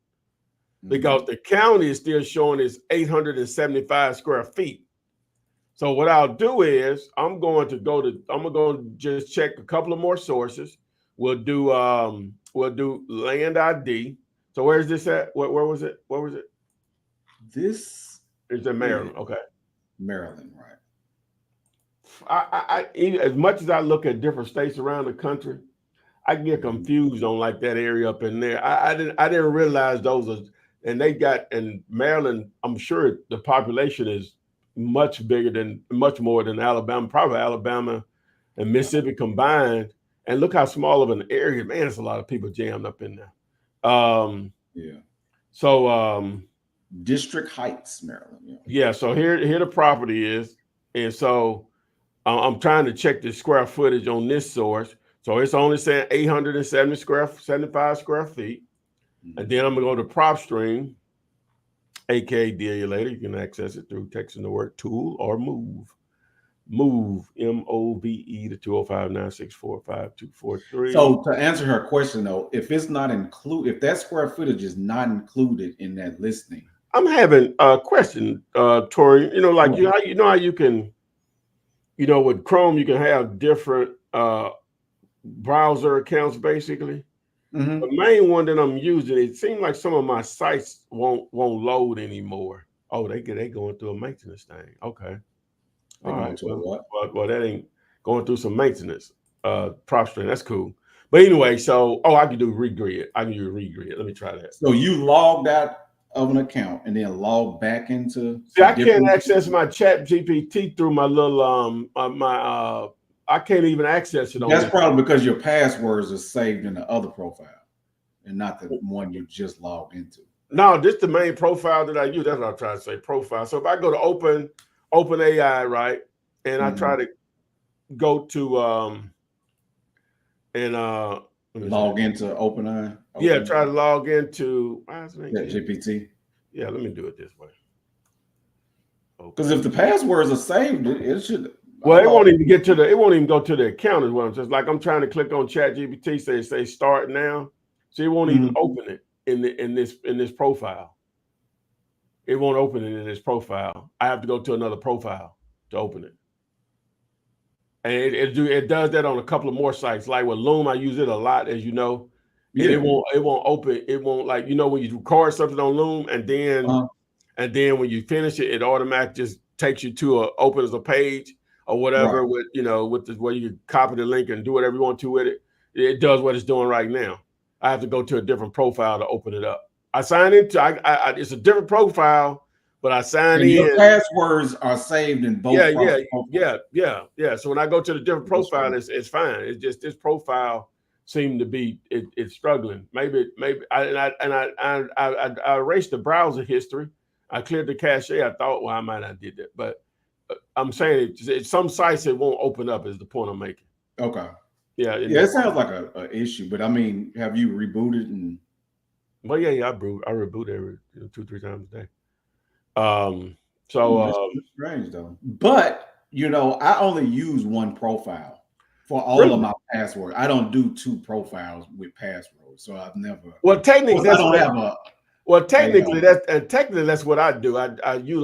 B: because the county is still showing it's 875 square feet. So what I'll do is I'm going to just check a couple of more sources. We'll do land ID. So where's this at? Where was it? Where was it?
C: This
B: is in Maryland. Okay.
C: Maryland, right.
B: I as much as I look at different states around the country, I can get confused on like that area up in there. I didn't realize those are, and they got in Maryland, I'm sure the population is much more than Alabama, probably Alabama and Mississippi combined. And look how small of an area, man, it's a lot of people jammed up in there.
C: Yeah.
B: So
C: District Heights, Maryland.
B: Yeah. So here the property is. And so I'm trying to check the square footage on this source. So it's only saying 875 square feet. And then I'm going to go to PropStream, aka Deal Later. You can access it through texting the word tool or move. Move, MOVE to 205-964-5243.
C: So to answer her question though, if it's not included, if that square footage is not included in that listing,
B: I'm having a question, Tori. You know, like
C: Right.
B: you know how you can, with Chrome you can have different browser accounts basically. The
C: Mm-hmm.
B: main one that I'm using, it seems like some of my sites won't load anymore. Oh, they going through a maintenance thing. Okay.
C: They're
B: All
C: going
B: right.
C: to a what?
B: Well, that ain't going through some maintenance. Prop string. That's cool. But anyway, so I can do regrid. I can do regrid. Let me try that.
C: So you logged out of an account and then logged back into
B: See,
C: a
B: I can't
C: different.
B: access my chat GPT through my little I can't even access it on
C: That's
B: this.
C: probably because your passwords are saved in the other profile and not the one you just logged into.
B: No, this the main profile that I use. That's what I'm trying to say. Profile. So if I go to open AI, right, and I try
C: Mhm.
B: to go to and let me see.
C: Log into OpenAI,
B: Yeah,
C: Open
B: try to log into why isn't it
C: yeah,
B: getting
C: GPT.
B: yeah, let me do it this way.
C: Because
B: Open.
C: if the passwords are saved, it should. I
B: Well, it won't
C: log.
B: even get to it won't even go to the account is what I'm just like I'm trying to click on chat GPT, say start now. So it won't even
C: Mhm.
B: open it in this profile. It won't open it in this profile. I have to go to another profile to open it. And it does that on a couple of more sites. Like with Loom, I use it a lot, as you know. And
C: Yeah.
B: it won't open, it won't like when you record something on Loom
C: Uh,
B: and then when you finish it, it automatically just takes you to opens a page or
C: right.
B: whatever with with the where you can copy the link and do whatever you want to with it. It does what it's doing right now. I have to go to a different profile to open it up. I sign into it's a different profile, but I sign
C: And your
B: in.
C: passwords are saved in
B: Yeah,
C: both
B: yeah,
C: profiles.
B: yeah. So when I go to the different
C: That's
B: profile,
C: right.
B: it's fine. It's just this profile seemed to be it's struggling. Maybe I erased the browser history. I cleared the cache. I thought, well, I might not did that, but I'm saying some sites it won't open up. Is the point I'm making?
C: Okay.
B: Yeah, in
C: Yeah,
B: this.
C: it sounds like a issue, but I mean, have you rebooted and
B: Well, yeah. I reboot every 2-3 times a day. Um. So
C: that's strange though. But I only use one profile for all of
B: really,
C: my passwords. I don't do two profiles with passwords, so I've never. Of
B: well, technically,
C: course, I
B: that's
C: don't
B: what.
C: have
B: Well,
C: a
B: technically that's what I do. I use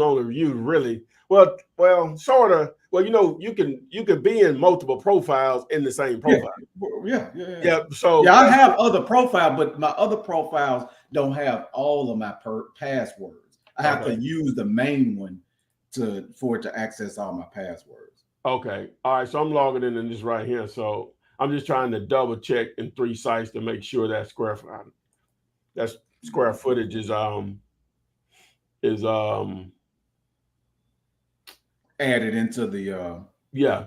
B: really sort of. Well, you can be in multiple profiles in the same
C: yeah,
B: profile.
C: yeah.
B: Yeah. So
C: Yeah, I
B: that's
C: have other profiles, but my other profiles don't have all of my passwords. I have to
B: okay.
C: use the main one for it to access all my passwords.
B: Okay. All right. So I'm logging in this right here. So I'm just trying to double check in 3 sites to make sure that square footage is
C: Added into the
B: yeah.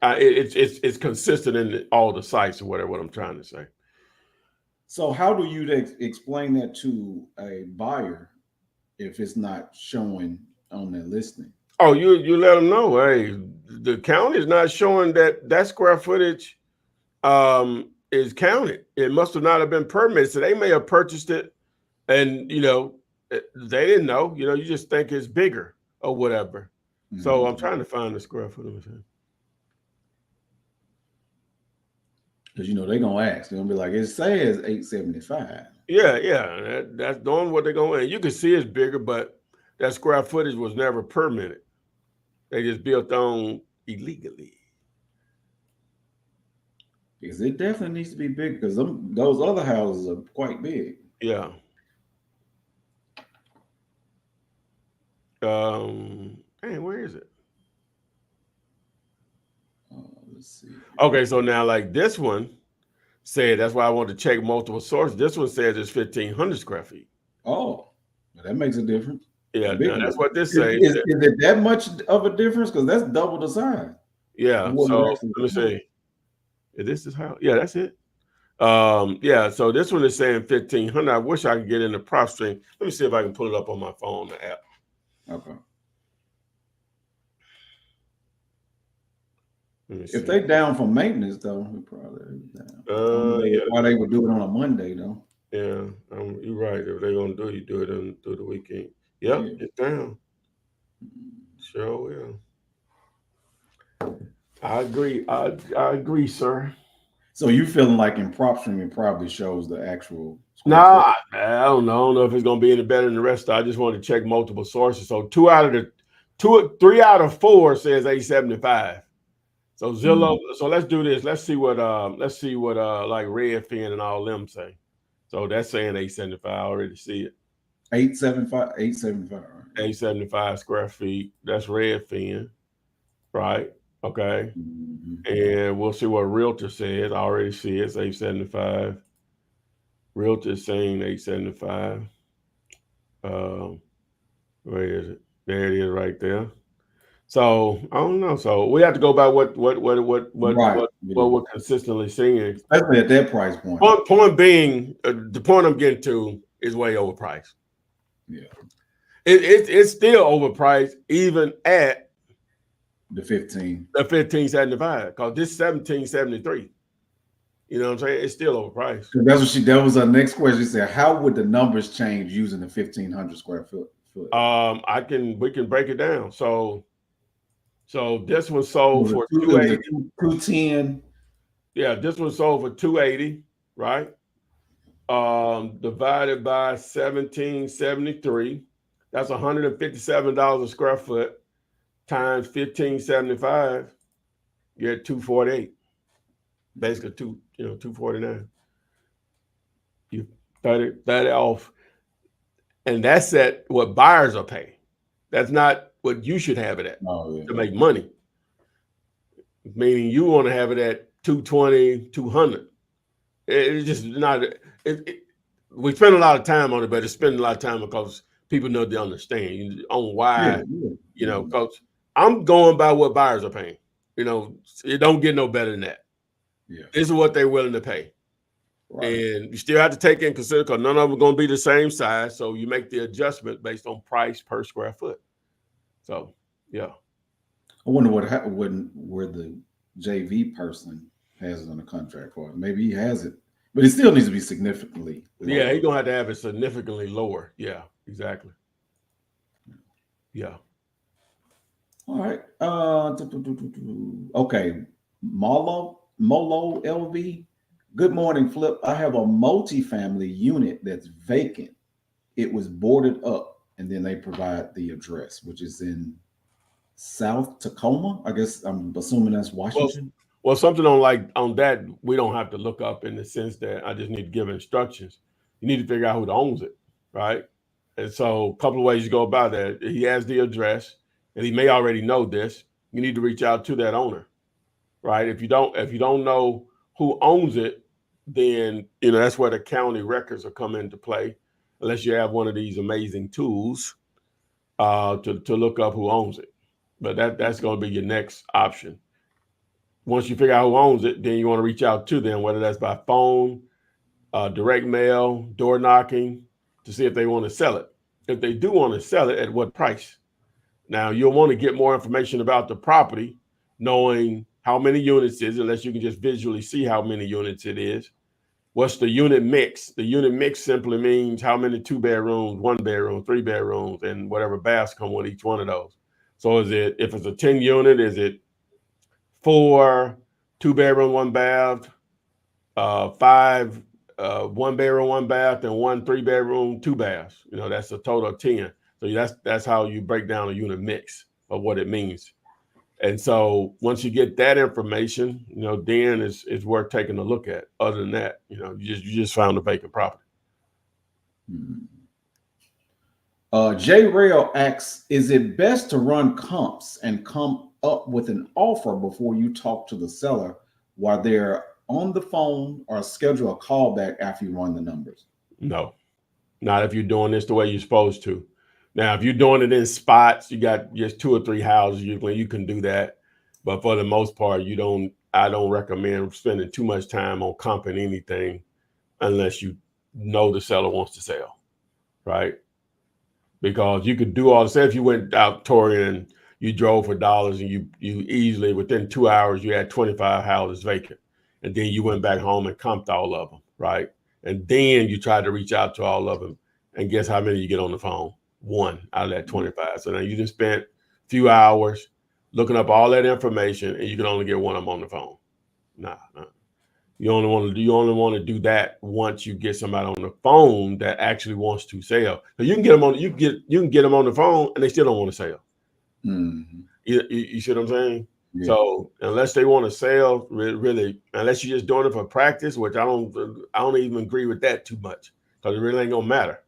B: It's consistent in all the sites or whatever. What I'm trying to say.
C: So how do you explain that to a buyer if it's not showing on their listing?
B: Oh, you let them know. Hey, the county is not showing that square footage is counted. It must have not have been permitted. So they may have purchased it, and they didn't know. You just think it's bigger or whatever. So I'm
C: Because
B: trying to find the square footage.
C: they're gonna ask. They're gonna be like, it says 875.
B: Yeah. That's doing what they're going. And you can see it's bigger, but that square footage was never permitted. They just built on illegally.
C: Because it definitely needs to be big because those other houses are quite big.
B: Yeah. Man, where is it?
C: Let's see.
B: Okay, so now like this one said that's why I want to check multiple sources. This one says it's 1,500 square feet.
C: Oh, well, that makes a difference. A
B: Yeah,
C: big
B: now that's
C: one.
B: what this
C: Is,
B: says.
C: is, is it that much of a difference? Because that's double the size of
B: Yeah,
C: what we
B: so
C: actually
B: let me
C: want.
B: see. Is this is how? Yeah, that's it. Yeah, so this one is saying 1,500. I wish I could get in the prop string. Let me see if I can pull it up on my phone, the app.
C: Okay.
B: Let me
C: If
B: see.
C: they down for maintenance, though, we probably down. I don't know
B: Yeah,
C: why they would do it on a Monday, though.
B: yeah. You're right. If they're gonna do it, you do it through the weekend. Yep,
C: Yeah.
B: it's down. Sure will. I agree. I agree, sir.
C: So you feeling like in prop stream it probably shows the actual
B: No,
C: square foot?
B: I don't know. I don't know if it's going to be any better than the rest. I just want to check multiple sources. So 3 out of 4 says 875. So Zillow. So let's do this. Let's see what like Redfin and all them say. So that's saying 875. I already see it.
C: 875, 875.
B: 875 square feet. That's Redfin, right? Okay.
C: Mm-hmm.
B: And we'll see what Realtor says. I already see it. It's 875. Realtor saying 875. Where is it? There it is, right there. So I don't know. So we have to go by what we're consistently seeing.
C: Especially at that price point.
B: Point being, the point I'm getting to is way overpriced.
C: Yeah,
B: it's still overpriced even at
C: the 15.
B: The 1575, because this 1773. You know what I'm saying? It's still overpriced.
C: That was our next question. She said, how would the numbers change using the 1,500 square foot?
B: We can break it down. So this was sold for 280.
C: 210.
B: Yeah, this was sold for 280, right? Divided by 1773. That's $157 a square foot times 1575. You're at 248. Basically 249. You 30 off. And that's at what buyers are paying. That's not what you should have it at to make money. Meaning you want to have it at 220, 200. It's just not. We spend a lot of time on it, but it's spending a lot of time because people know they understand on why. Because I'm going by what buyers are paying. It don't get no better than that.
C: Yeah.
B: This is what they're willing to pay. Right. And you still have to take in consider because none of them are going to be the same size. So you make the adjustment based on price per square foot. So, yeah.
C: I wonder where the JV person has it on the contract for. Maybe he has it, but it still needs to be significantly lower.
B: Yeah, he's going to have it significantly lower. Yeah, exactly. Yeah.
C: All right. Okay. Molo LV. Good morning, Flip. I have a multifamily unit that's vacant. It was boarded up, and then they provide the address, which is in South Tacoma. I guess I'm assuming that's Washington.
B: Well, something on that we don't have to look up in the sense that I just need to give instructions. You need to figure out who owns it, right? And so a couple of ways you go about that. He has the address, and he may already know this. You need to reach out to that owner, right? If you don't know who owns it, then that's where the county records will come into play, unless you have one of these amazing tools to look up who owns it. But that's going to be your next option. Once you figure out who owns it, then you want to reach out to them, whether that's by phone, direct mail, door knocking, to see if they want to sell it. If they do want to sell it, at what price? Now, you'll want to get more information about the property, knowing how many units it is, unless you can just visually see how many units it is. What's the unit mix? The unit mix simply means how many 2 bedrooms, 1 bedroom, 3 bedrooms, and whatever baths come with each one of those. So if it's a 10 unit, is it 4 2 bedroom, 1 bath, 5 1 bedroom, 1 bath, and 1 3 bedroom, 2 baths? That's a total of 10. So that's how you break down a unit mix of what it means. And so once you get that information, then it's worth taking a look at. Other than that, you just found a vacant property.
C: J Rail asks, is it best to run comps and come up with an offer before you talk to the seller while they're on the phone, or schedule a call back after you run the numbers?
B: No, not if you're doing this the way you're supposed to. Now, if you're doing it in spots, you got just 2 or 3 houses, you can do that. But for the most part, I don't recommend spending too much time on comping anything unless you know the seller wants to sell, right? Because you could do all this. Say if you went out touring, you drove for dollars, and you easily, within 2 hours, you had 25 houses vacant. And then you went back home and comped all of them, right? And then you tried to reach out to all of them. And guess how many you get on the phone? 1 out of that 25. So now you just spent a few hours looking up all that information, and you can only get 1 of them on the phone. Nah. You only want to do that once you get somebody on the phone that actually wants to sell. So you can get them on you can get them on the phone and they still don't want to sell.
C: Mm-hmm.
B: You see what I'm saying?
C: Yeah.
B: So unless they want to sell, really, unless you're just doing it for practice, which I don't even agree with that too much because it really ain't gonna matter.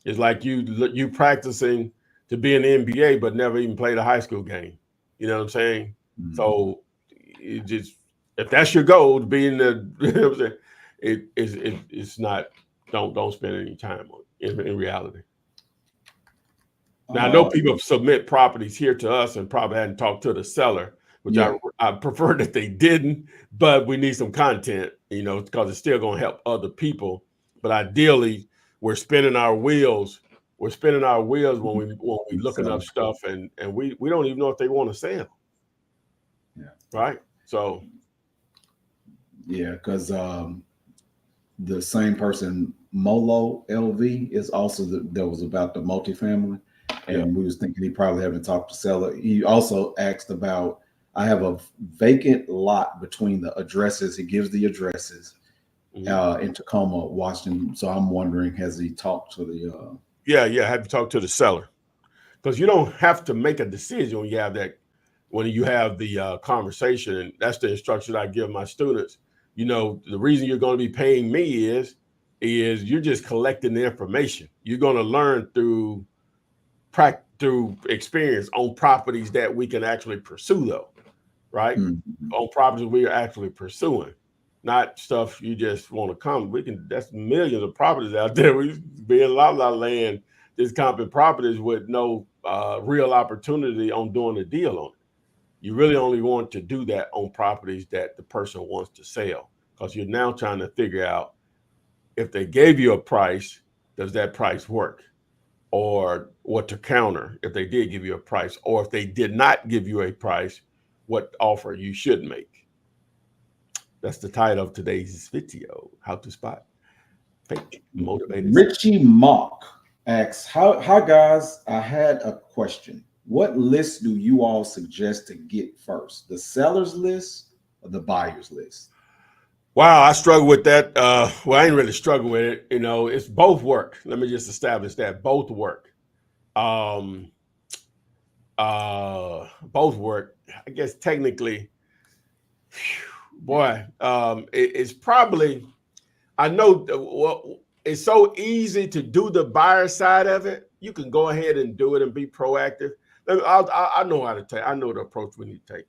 B: It's like you practicing to be in the NBA but never even played a high school game. You know what I'm saying?
C: Mm-hmm.
B: So it just if that's your goal to be in the, you know what I'm saying, it's not. Don't spend any time on it in reality. Now, I know people submit properties here to us and probably hadn't talked to the seller, which I prefer that they didn't, but we need some content, because it's still going to help other people. But ideally, we're spinning our wheels. We're spinning our wheels when we looking up stuff, and we don't even know if they want to sell.
C: Yeah.
B: Right. So.
C: Yeah, because the same person, Molo LV, is also that was about the multifamily. And we was thinking he probably haven't talked to seller. He also asked about, I have a vacant lot between the addresses. He gives the addresses in Tacoma, Washington. So I'm wondering, has he talked to the?
B: Yeah. Have you talked to the seller? Because you don't have to make a decision when you have the conversation, and that's the instruction I give my students. The reason you're going to be paying me is you're just collecting the information. You're going to learn through experience on properties that we can actually pursue, though, right?
C: Mm-hmm.
B: On properties we are actually pursuing, not stuff you just want to come. That's millions of properties out there. We be in a lot of land just comping properties with no real opportunity on doing a deal on it. You really only want to do that on properties that the person wants to sell, because you're now trying to figure out if they gave you a price, does that price work? Or what to counter if they did give you a price, or if they did not give you a price, what offer you should make. That's the title of today's video: how to spot fake motivated.
C: Richie Mock asks, hi guys, I had a question. What list do you all suggest to get first? The seller's list or the buyer's list?
B: Wow, I struggle with that. Well, I ain't really struggle with it. It's both work. Let me just establish that both work. Both work. I guess technically, boy, it's probably. I know. Well, it's so easy to do the buyer side of it. You can go ahead and do it and be proactive. I know how to take. I know the approach we need to take.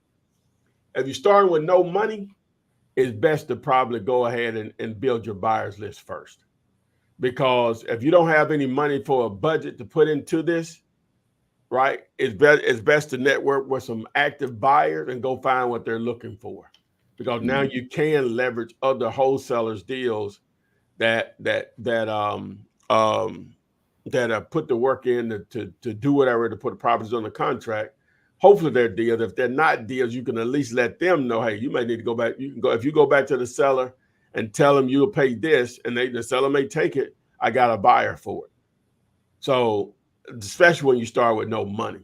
B: If you're starting with no money, it's best to probably go ahead and build your buyers list first. Because if you don't have any money for a budget to put into this, right, it's best to network with some active buyers and go find what they're looking for. Because now you can leverage other wholesalers' deals that put the work in to do whatever to put the properties on the contract. Hopefully they're deals. If they're not deals, you can at least let them know, hey, you may need to go back. You can go, if you go back to the seller and tell them you'll pay this, and the seller may take it, I got a buyer for it. So especially when you start with no money.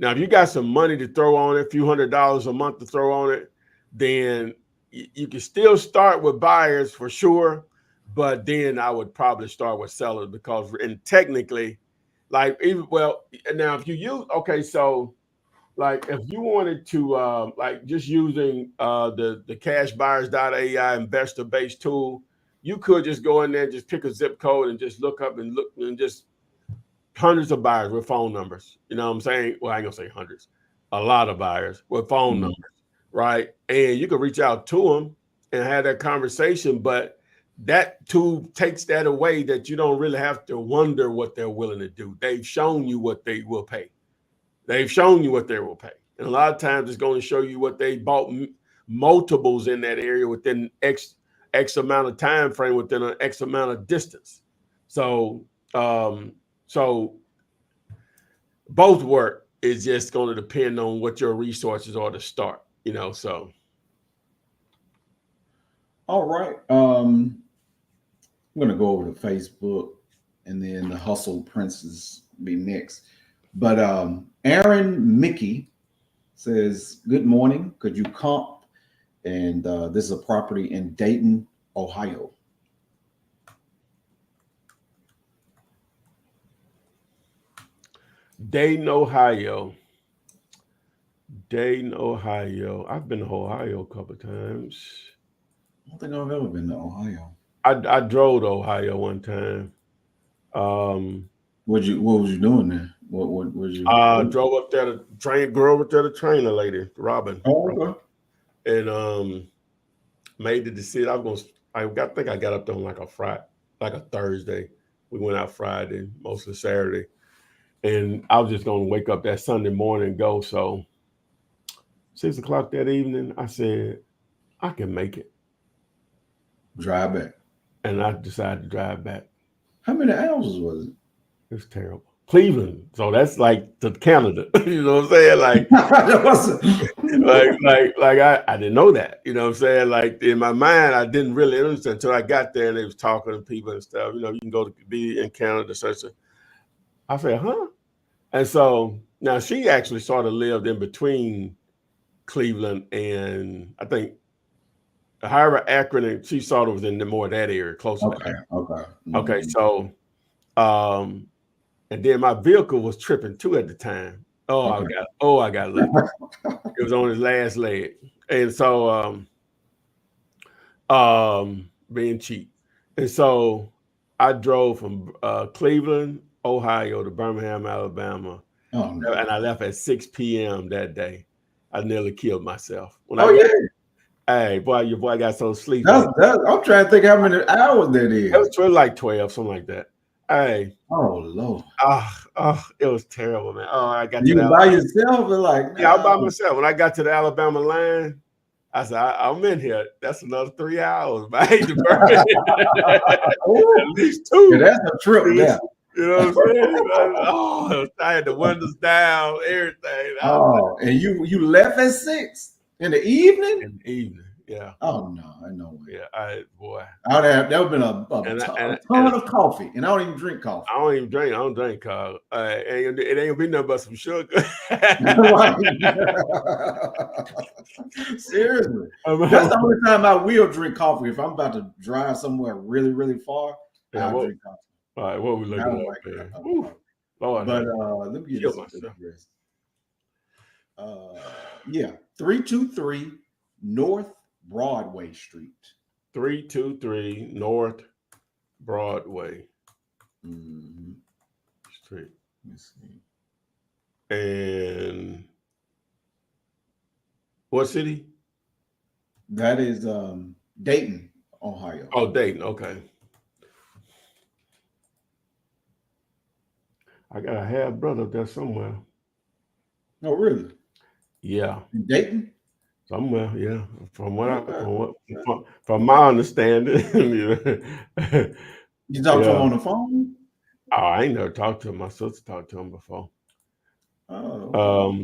B: Now, if you got some money to throw on it, a few $100s a month to throw on it, then you can still start with buyers for sure. But then I would probably start with sellers, because, and technically, now if you use, so like if you wanted to like just using the cashbuyers.ai investor based tool, you could just go in there and just pick a zip code and just look up and just hundreds of buyers with phone numbers. You know what I'm saying? Well, I ain't gonna say hundreds, a lot of buyers with phone numbers, right? And you can reach out to them and have that conversation, but that tool takes that away, that you don't really have to wonder what they're willing to do. They've shown you what they will pay. They've shown you what they will pay. And a lot of times it's going to show you what they bought multiples in that area within X amount of time frame, within an X amount of distance. So both work. Is just going to depend on what your resources are to start, so.
C: All right. I'm going to go over to Facebook, and then the Hustle Princess be next. But Aaron Mickey says, good morning. Could you comp And this is a property in Dayton, Ohio.
B: Dayton, Ohio. Dayton, Ohio. I've been to Ohio a couple of times.
C: I don't think I've ever been to Ohio.
B: I drove to Ohio one time.
C: What was you doing there? What was you?
B: Drove up there to train, grew over there to train a lady, Robin.
C: Oh, okay.
B: And made the decision. I think I got up there on like a Thursday. We went out Friday, mostly Saturday. And I was just gonna wake up that Sunday morning and go. So 6 o'clock that evening, I said, I can make it.
C: Drive back.
B: And I decided to drive back.
C: How many hours was it?
B: It was terrible. Cleveland. So that's like to Canada. You know what I'm saying? Like, I didn't know that. You know what I'm saying? Like in my mind, I didn't really understand until I got there and they was talking to people and stuff. You know, you can go to be in Canada, such a. I said, huh? And so now she actually sort of lived in between Cleveland and I think, however, Akron, and she sort of was in more of that area, closer.
C: Okay. Okay. Mm-hmm.
B: Okay. So, and then my vehicle was tripping too at the time. I got lucky. It was on his last leg. And so being cheap. And so I drove from Cleveland, Ohio to Birmingham, Alabama.
C: Oh, no.
B: And I left at 6 p.m. that day. I nearly killed myself. Hey, boy, your boy got so sleepy.
C: I'm trying to think how many hours that is.
B: It was like 12, something like that. Hey.
C: Oh, Lord.
B: It was terrible, man. I got
C: you by yourself? Or like,
B: yeah, I was by myself. When I got to the Alabama line, I said, I'm in here. That's another 3 hours. But I hate to burn it. At least 2.
C: Yeah, that's a trip. Yeah.
B: You know what I'm saying? I had the windows down, everything.
C: And you left at 6 in the evening?
B: In the evening, yeah.
C: Oh, no, I know.
B: Yeah,
C: that would have been a ton of coffee, and I don't even drink coffee.
B: I don't drink coffee. It ain't gonna be nothing but some sugar.
C: Seriously, that's the only time I will drink coffee. If I'm about to drive somewhere really, really far, I'll drink coffee.
B: All right, what we looking at, man? Lord,
C: but let me get this address. 323 North Broadway Street.
B: 323 North Broadway Street.
C: Let's see.
B: And what city?
C: That is Dayton, Ohio.
B: Oh, Dayton. Okay. I got a half brother up there somewhere.
C: Oh, really?
B: Yeah.
C: In Dayton?
B: Somewhere, yeah. From my understanding.
C: You talked to him on the phone?
B: Oh, I ain't never talked to him. My sister talked to him before.
C: Oh.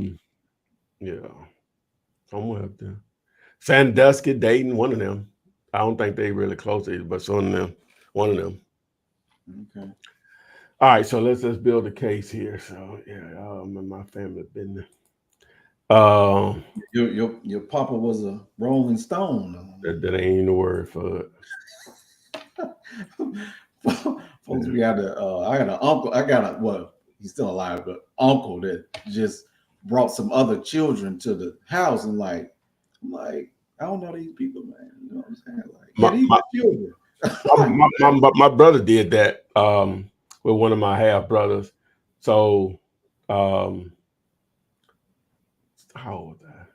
B: Yeah. Somewhere up there. Sandusky, Dayton, one of them. I don't think they really close to each, but one of them.
C: Okay.
B: All right, so let's build a case here. So yeah, my family business.
C: Your papa was a Rolling Stone.
B: That ain't the word for it.
C: Folks, I got an uncle. He's still alive, but uncle that just brought some other children to the house, and I'm like, I don't know these people, man. You know what I'm saying? Like, children.
B: My brother did that with one of my half brothers. So how old was I?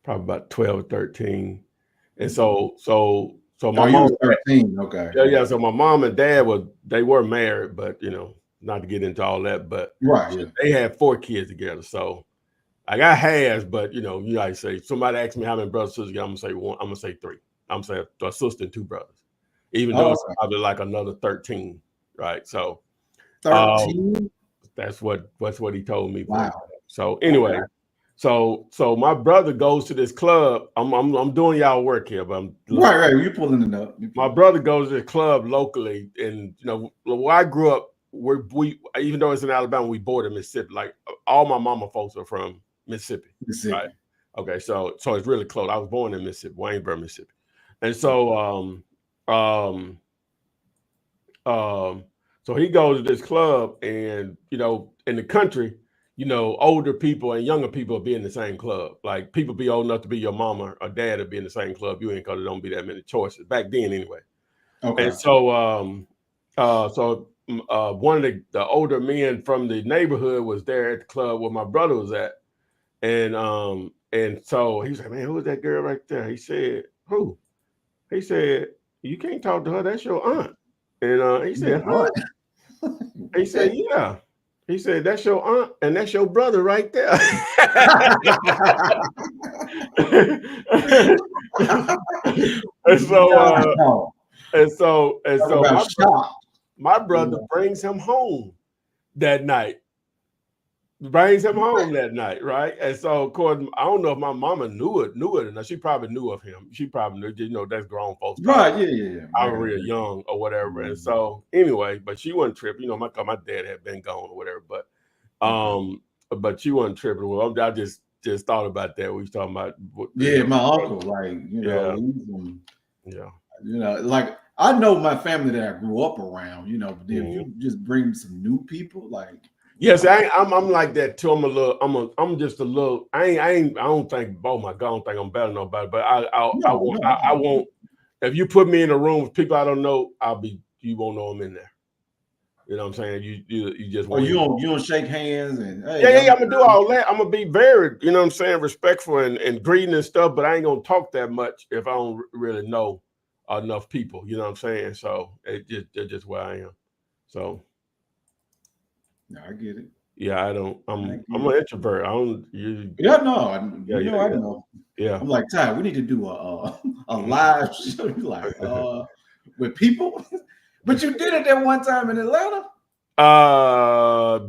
B: Probably about 12 or 13. And so my mom
C: was 13. Okay.
B: Yeah. So my mom and dad were married, but not to get into all that, but they had 4 kids together. So I got halves, but you like say somebody asked me how many brothers and sisters, I'm gonna say 1, I'm gonna say 3. I'm gonna say a sister and 2 brothers. Even though it's probably like another 13, right? So
C: 13.
B: That's what he told me.
C: Wow.
B: So anyway, so my brother goes to this club. I'm doing y'all work here, but
C: right. You're pulling it up.
B: My brother goes to the club locally, and where I grew up, we even though it's in Alabama, we border Mississippi. Like all my mama folks are from Mississippi. Right? Okay, so it's really close. I was born in Mississippi, Waynesboro, Mississippi, and so um, um, so he goes to this club, and in the country, older people and younger people be in the same club. Like people be old enough to be your mama or dad to be in the same club. You ain't, because there don't be that many choices back then anyway.
C: Okay.
B: And so one of the older men from the neighborhood was there at the club where my brother was at. And so he was like, man, who is that girl right there? He said, who? He said, you can't talk to her. That's your aunt. And he said, huh? He said, yeah. He said, that's your aunt and that's your brother right there. and so my brother brings him home that night. Right? And so, of course, I don't know if my mama knew it or not. She probably knew of him. She probably knew, that's grown folks.
C: Right, yeah.
B: I was real young or whatever. And so, anyway, but she wasn't tripping. My dad had been gone or whatever. But she wasn't tripping. Well, I just thought about that. We was talking about.
C: My uncle, like, like I know my family that I grew up around, but then if you just bring some new people, like.
B: Yes, I'm like that too. I'm just a little. I don't think. Oh my God, I don't think I'm better than nobody. But I won't. If you put me in a room with people I don't know, you won't know I'm in there. You know what I'm saying? You just.
C: Oh, you don't shake hands and.
B: Hey, I'm gonna do all that. I'm gonna be very, respectful and greeting and stuff. But I ain't gonna talk that much if I don't really know enough people. You know what I'm saying? So it's just where I am. So.
C: No, I get it.
B: Yeah, I don't. I'm an introvert. I don't.
C: I know.
B: Yeah,
C: I'm like, Ty, we need to do a live show, like with people. But you did it that one time in Atlanta.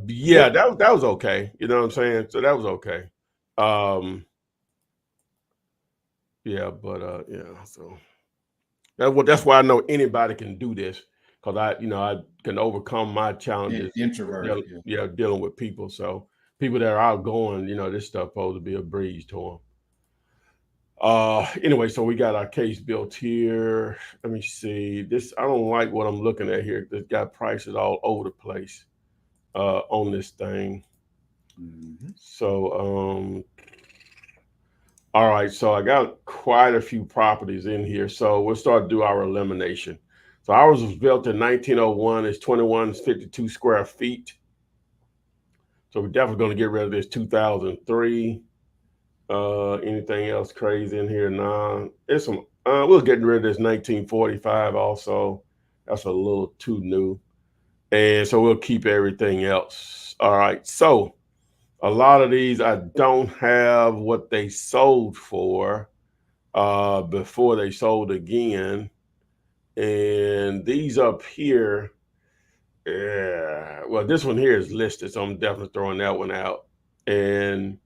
B: Yeah, that was okay. You know what I'm saying? So that was okay. Yeah, but so that's why I know anybody can do this, because I can overcome my challenges.
C: Introvert.
B: Dealing with people. So people that are outgoing, this stuff supposed to be a breeze to them. Anyway, so we got our case built here. Let me see. This, I don't like what I'm looking at here. It's got prices all over the place on this thing. So all right, so I got quite a few properties in here. So we'll start to do our elimination. So ours was built in 1901. It's 2152 square feet. So we're definitely going to get rid of this 2003. Anything else crazy in here? Nah, it's some. We'll get rid of this 1945 also. That's a little too new. And so we'll keep everything else. All right. So a lot of these I don't have what they sold for before they sold again. And these up here, well, this one here is listed, so I'm definitely throwing that one out. And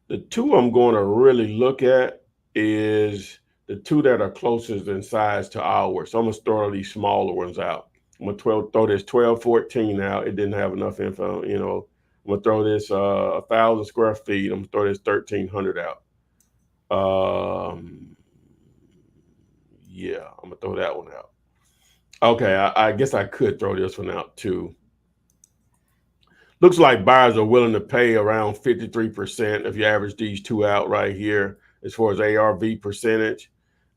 B: the two I'm going to really look at is the two that are closest in size to ours. So I'm going to throw these smaller ones out. I'm going to throw this 1214 out. It didn't have enough info, I'm going to throw this 1,000 square feet. I'm going to throw this 1,300 out. Yeah, I'm going to throw that one out. Okay, I guess I could throw this one out too. Looks like buyers are willing to pay around 53% if you average these two out right here as far as ARV percentage.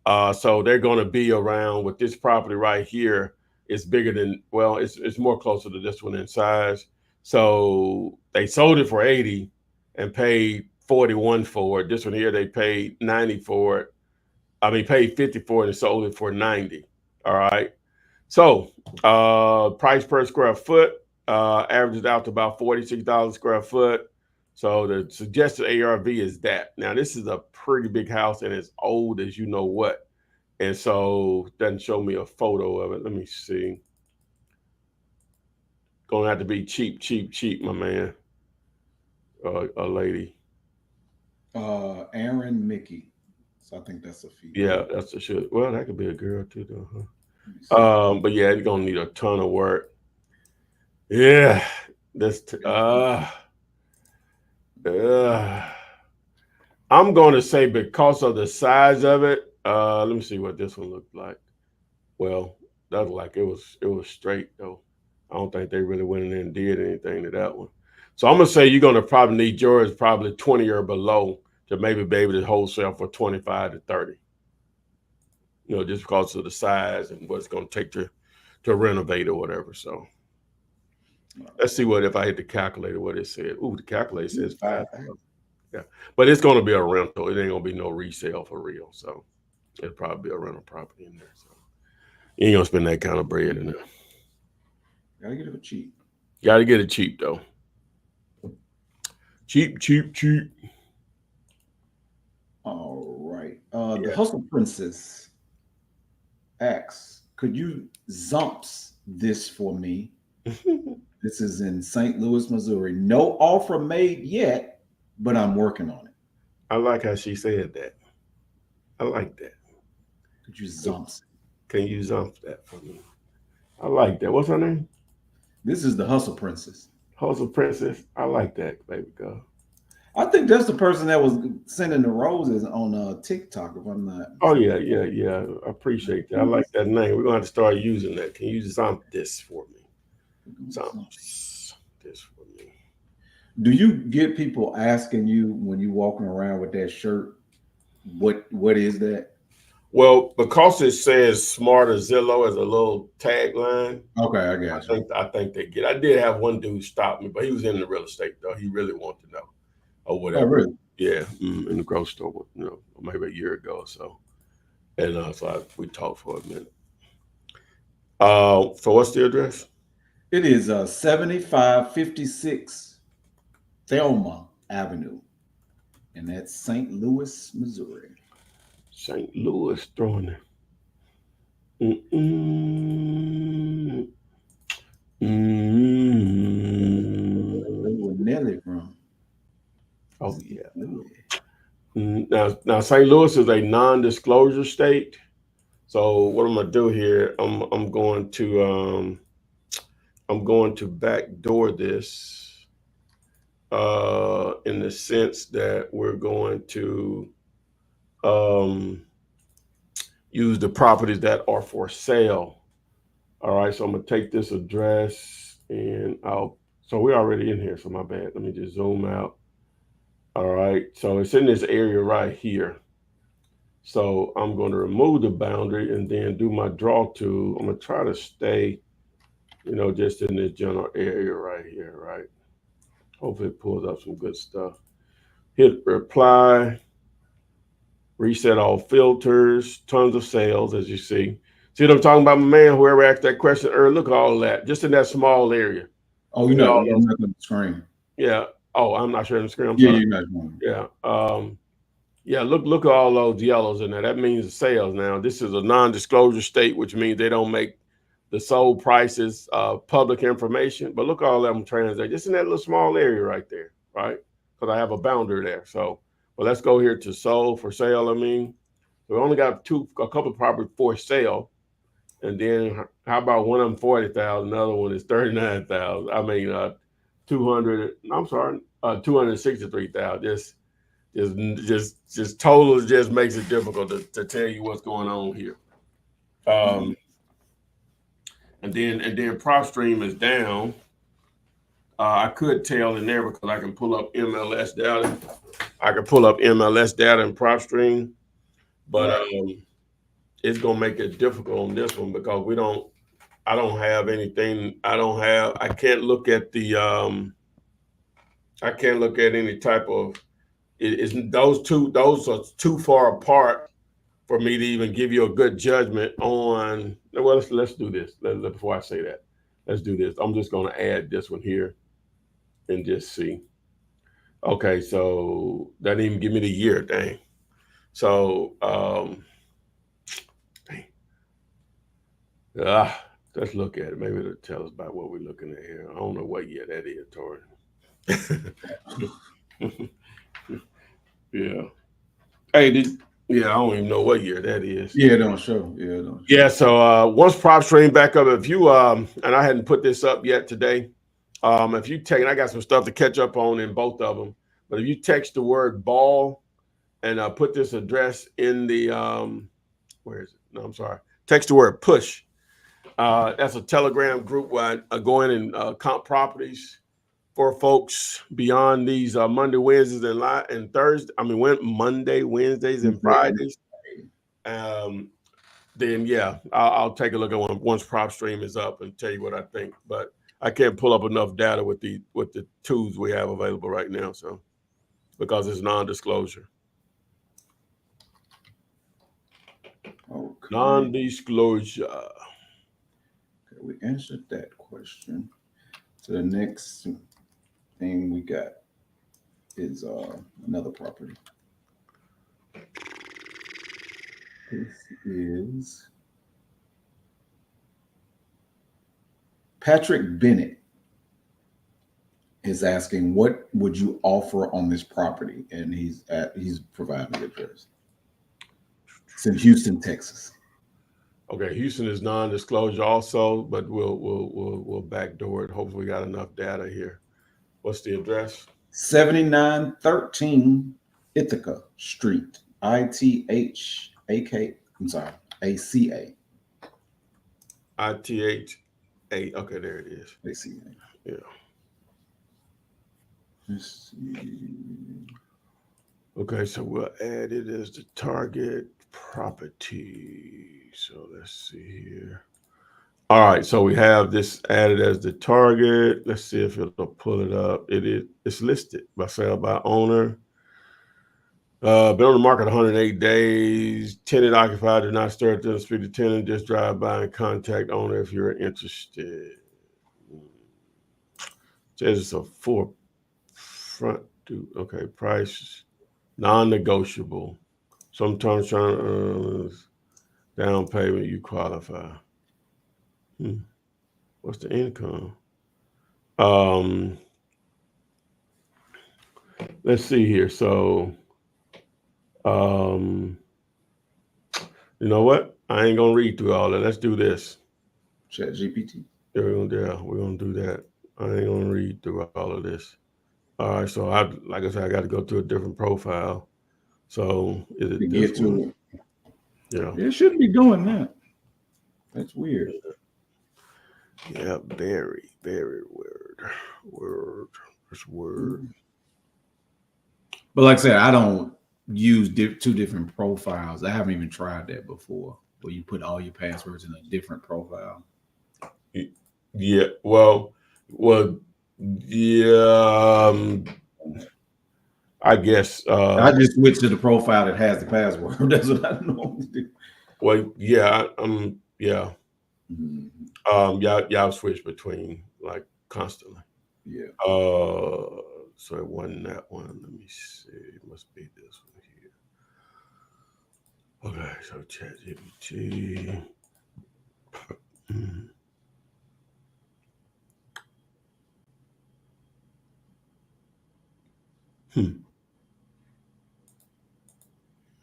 B: So they're going to be around, with this property right here, it's bigger than, well, it's more closer to this one in size. So they sold it for 80 and paid 41 for it. This one here, they paid 90 for it. Paid 50 for it and sold it for 90. All right. So price per square foot averages out to about $46 a square foot. So the suggested ARV is that. Now, this is a pretty big house and it's old as you know what. And so it doesn't show me a photo of it. Let me see. Gonna have to be cheap, my man. A lady.
C: Aaron Mickey. So I think that's a female.
B: Yeah, that's a shit. Well, that could be a girl too, though. Huh? But yeah, it's gonna need a ton of work. Yeah, this. I'm going to say because of the size of it. Let me see what this one looked like. Well, that looked like it was straight though. I don't think they really went in there and did anything to that one. So I'm gonna say you're gonna probably need yours probably 20 or below to maybe be able to wholesale for 25 to 30. Just because of the size and what it's gonna take to renovate or whatever. So let's see what if I hit the calculator what it said. Ooh, the calculator says 5. Yeah, but it's gonna be a rental. It ain't gonna be no resale for real. So it'll probably be a rental property in there. So you ain't gonna spend that kind of bread in there.
C: Gotta get it cheap.
B: Got to get it cheap though. Cheap, cheap, cheap.
C: All right. The Hustle Princess asks, could you zumps this for me? This is in St. Louis, Missouri. No offer made yet, but I'm working on it.
B: I like how she said that. I like that.
C: Could you zumps?
B: Can you zump that for me? I like that. What's her name?
C: This is the Hustle Princess.
B: Hustle Princess. I like that, baby girl.
C: I think that's the person that was sending the roses on TikTok, if I'm not.
B: Oh yeah, yeah, yeah. I appreciate that. I like that name. We're gonna have to start using that. Can you zump this for me? Zump this for me.
C: Do you get people asking you when you walking around with that shirt, what is that?
B: Well, because it says "Smarter Zillow" as a little tagline.
C: Okay, I got you.
B: I think they get. I did have one dude stop me, but he was in the real estate though. He really wanted to know or whatever.
C: Oh, really?
B: Yeah, in the grocery store, maybe a year ago or so. And we talked for a minute. So what's the address?
C: It is 7556 Thelma Avenue, and that's St. Louis, Missouri.
B: St. Louis throwing it. Mm-mm.
C: Where Nelly from?
B: Oh yeah. Now St. Louis is a non-disclosure state. So what I'm gonna do here, I'm going to backdoor this in the sense that we're going to use the properties that are for sale. All right, so I'm gonna take this address and so we're already in here, so my bad. Let me just zoom out. All right, so it's in this area right here. So I'm going to remove the boundary and then do my draw tool. I'm gonna try to stay, just in this general area right here, right? Hopefully it pulls up some good stuff. Hit reply, reset all filters, tons of sales, as you see. See what I'm talking about, my man? Whoever asked that question earlier, look at all that, just in that small area.
C: Oh, you're not on the screen.
B: Yeah. Oh, I'm not sharing the screen. I'm
C: Yeah,
B: sorry.
C: you're not.
B: Yeah. Yeah, look at all those yellows in there. That means the sales. Now, this is a non-disclosure state, which means they don't make the sold prices public information. But look at all them transact just in that little small area right there, right? Because I have a boundary there. So, well, let's go here to sold for sale. We only got a couple of properties for sale, and then how about one of them 40,000? Another one is 39,000. 200. I'm sorry, 263,000. Just total just makes it difficult to tell you what's going on here. And then prop stream is down. I could tell in there because I can pull up MLS data. I can pull up MLS data in prop stream, but it's gonna make it difficult on this one because I don't have anything. I can't look at the I can't look at any type of those are too far apart for me to even give you a good judgment on. Well, let's do this. Before I say that, let's do this. I'm just going to add this one here and just see. Okay, so that didn't even give me the year. Dang. So, let's look at it. Maybe it'll tell us about what we're looking at here. I don't know what year that is, Tori. Yeah. Hey, Yeah, I don't even know what year that is.
C: Yeah, don't show. Yeah, don't show.
B: Yeah, so once prop stream back up, if you and I hadn't put this up yet today, if you take, and I got some stuff to catch up on in both of them, but if you text the word ball and put this address in the where is it? No, I'm sorry. Text the word push. That's a Telegram group where I go in and comp properties for folks beyond these Monday, Wednesdays, and Thursday. I mean, Monday, Wednesdays, and Fridays. Then yeah, I'll take a look at one once prop stream is up and tell you what I think. But I can't pull up enough data with the tools we have available right now, so because it's non-disclosure.
C: Okay.
B: Non-disclosure.
C: Okay, we answered that question. So the next thing we got is another property. This is Patrick Bennett is asking, what would you offer on this property? And he's providing the address. It's in Houston, Texas.
B: Okay, Houston is non-disclosure also, but we'll backdoor it. Hopefully, we got enough data here. What's the address?
C: 7913 Ithaca Street. ITHAK. I'm sorry, ACA.
B: ITHA. Okay, there it is.
C: ACA.
B: Yeah.
C: Let's see.
B: Okay, so we'll add it as the target property. So let's see here. All right, so we have this added as the target. Let's see if it'll pull it up. It's listed by sale by owner. Been on the market 108 days. Tenant occupied, do not stir to speak to tenant. Just drive by and contact owner if you're interested. Says it's a 4 front. Okay, price non-negotiable. Sometimes down payment you qualify. What's the income? Let's see here. So, you know what? I ain't gonna read through all that. Let's do this.
C: Chat GPT.
B: Yeah, we're gonna do that. I ain't gonna read through all of this. All right. So like I said, I got to go to a different profile. So is it this
C: get to
B: one?
C: it.
B: Yeah.
C: It shouldn't be doing that. That's weird.
B: Yeah, very, very weird. It's weird.
C: But like I said, I don't use two different profiles. I haven't even tried that before, where you put all your passwords in a different profile.
B: Yeah. Well, yeah. I guess
C: I just switched to the profile that has the password. That's what I normally do.
B: Well, yeah, yeah.
C: Mm-hmm.
B: Y'all switch between like constantly.
C: Yeah.
B: So it wasn't that one. Let me see. It must be this one here. Okay, so ChatGPT.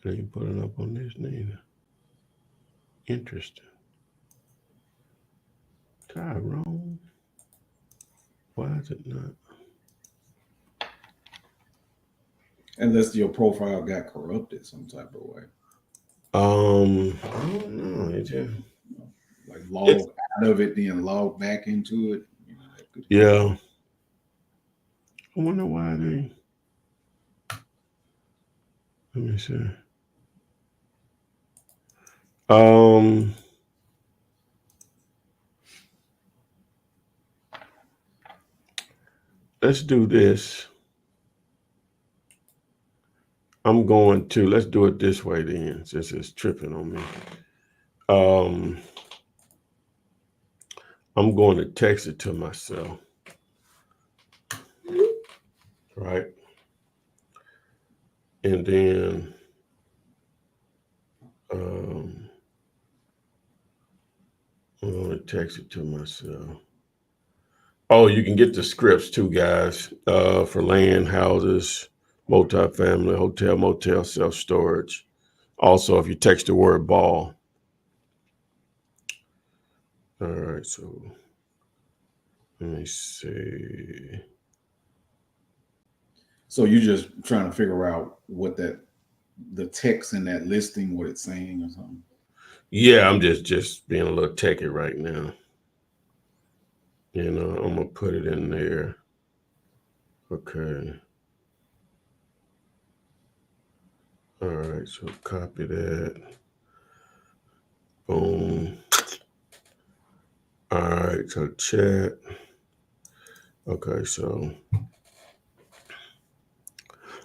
B: They ain't putting up on this neither. Interesting. Tyrone. Why is it not?
C: Unless your profile got corrupted some type of way.
B: I don't know. It just
C: like log out of it, then log back into it.
B: Yeah. I wonder why they. Let me see. Let's do this. Let's do it this way then, since it's tripping on me. I'm going to text it to myself. Right. And then I'm going to text it to myself. Oh, you can get the scripts too, guys, for land, houses, multifamily, hotel, motel, self-storage. Also, if you text the word ball. All right, so let me see.
C: So you're just trying to figure out what the text in that listing, what it's saying or something?
B: Yeah, I'm just being a little techie right now. You know, I'm gonna put it in there. Okay. All right, so copy that. Boom. All right, so chat. Okay, so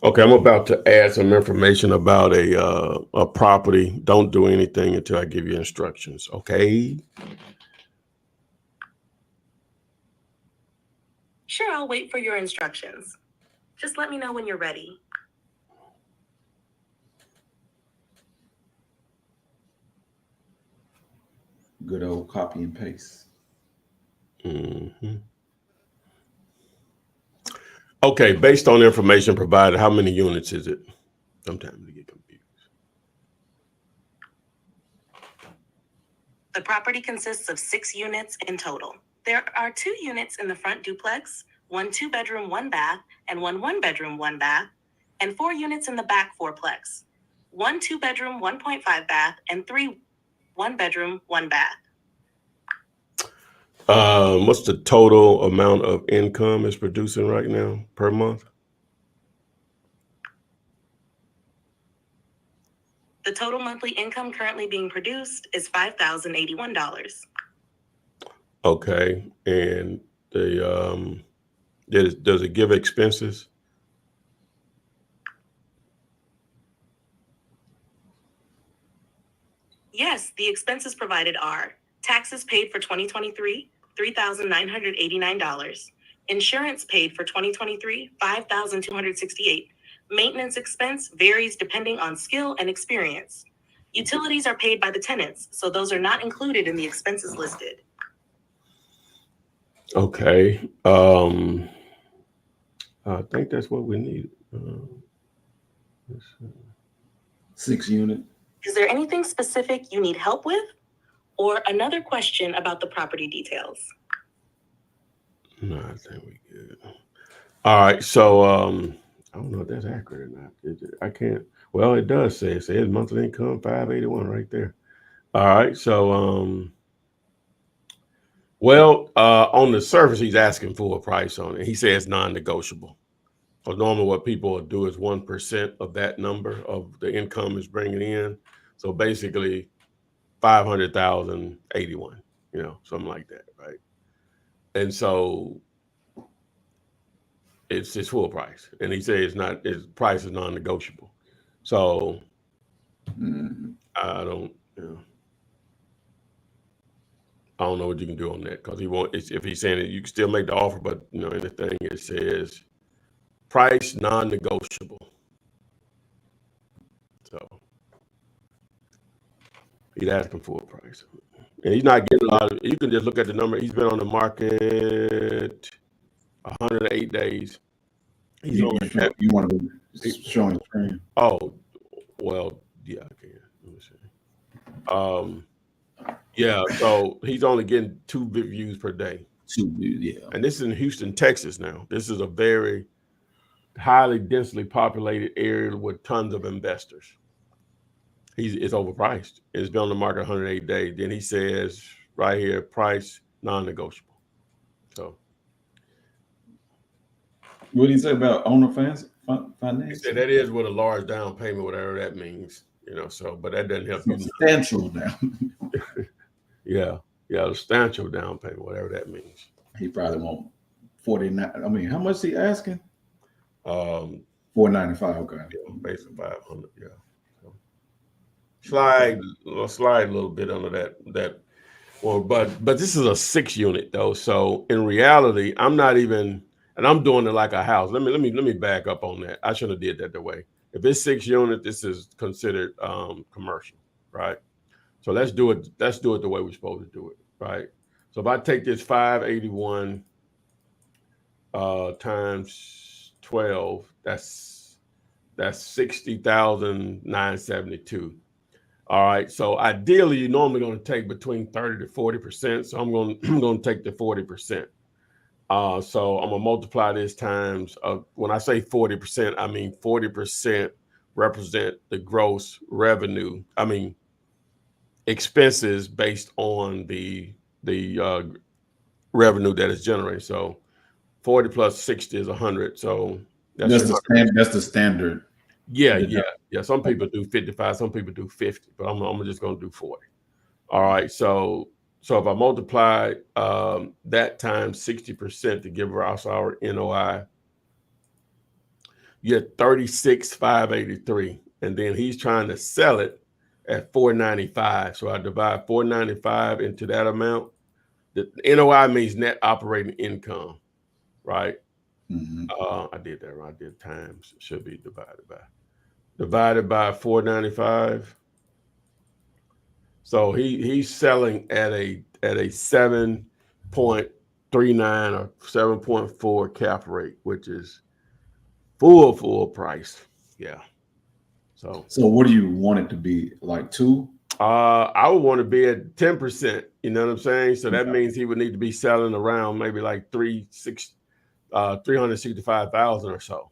B: okay, I'm about to add some information about a property. Don't do anything until I give you instructions. Okay.
D: Sure, I'll wait for your instructions. Just let me know when you're ready.
C: Good old copy and paste.
B: Mm-hmm. Okay, based on the information provided, how many units is it? Sometimes we get confused.
D: The property consists of 6 units in total. There are 2 units in the front duplex, 1 2-bedroom, 1 bath, and 1 1-bedroom, 1 bath, and 4 units in the back fourplex, 1 2-bedroom, 1.5 bath, and 3 1-bedroom, 1 bath.
B: What's the total amount of income it's producing right now per month?
D: The total monthly income currently being produced is $5,081.
B: Okay, and the does it give expenses?
D: Yes, the expenses provided are taxes paid for 2023, $3,989. Insurance paid for 2023, $5,268. Maintenance expense varies depending on skill and experience. Utilities are paid by the tenants, so those are not included in the expenses listed.
B: Okay. I think that's what we need.
C: 6 unit.
D: Is there anything specific you need help with? Or another question about the property details?
B: No, I think we good. All right. So I don't know if that's accurate or not. I can't. Well, it does say it says monthly income 581 right there. All right. So well, on the surface, he's asking for a price on it. He says non-negotiable. So normally what people will do is 1% of that number of the income is bringing in. So basically 500,081, you know, something like that, right? And so it's his full price. And he says his price is non-negotiable. So I don't, you know, I don't know what you can do on that because he won't. If he's saying it, you can still make the offer, but you know, in the thing it says price non-negotiable. So he's asking for a price, and he's not getting a lot of. You can just look at the number. He's been on the market 108 days. He's
C: You want to show on the screen?
B: Oh, well, yeah, I can. Let me see. Yeah, so he's only getting 2 views per day.
C: 2 views, yeah.
B: And this is in Houston, Texas now. This is a very highly densely populated area with tons of investors. It's overpriced. It's been on the market 108 days. Then he says right here, price non-negotiable. So
C: what did he say about owner finance?
B: He said that is with a large down payment, whatever that means, you know. So, but that doesn't help you.
C: Substantial down.
B: Yeah, substantial down payment, whatever that means.
C: He probably want 49. I mean, how much is he asking? 495. Okay.
B: Yeah, basically 500. Yeah. So slide a little bit under that. Well, but this is a 6 unit though. So in reality, I'm not even, and I'm doing it like a house. Let me back up on that. I should have did that the way. If it's 6 unit, this is considered commercial, right? So let's do it the way we're supposed to do it, right? So if I take this 581 times 12, that's 60,972. All right. So ideally, you're normally going to take between 30 to 40%. So I'm going to take the 40%. So I'm gonna multiply this times. When I say 40%, I mean 40% represent the gross revenue. I mean expenses based on the revenue that is generated. So 40 plus 60 is 100. So
C: that's the standard.
B: Yeah. Some people do 55, some people do 50, but I'm just gonna do 40. All right. So if I multiply that times 60% to give us our NOI, you get 36,583, and then he's trying to sell it at 495. So I divide 495 into that amount. The NOI means net operating income, right?
C: Mm-hmm.
B: I did that right. I did times. It should be divided by 495. So he's selling at a 7.39 or 7.4 cap rate, which is full price. Yeah. So
C: what do you want it to be, like 2?
B: I would want to be at 10%. You know what I'm saying? So that means he would need to be selling around maybe like 365,000 or so,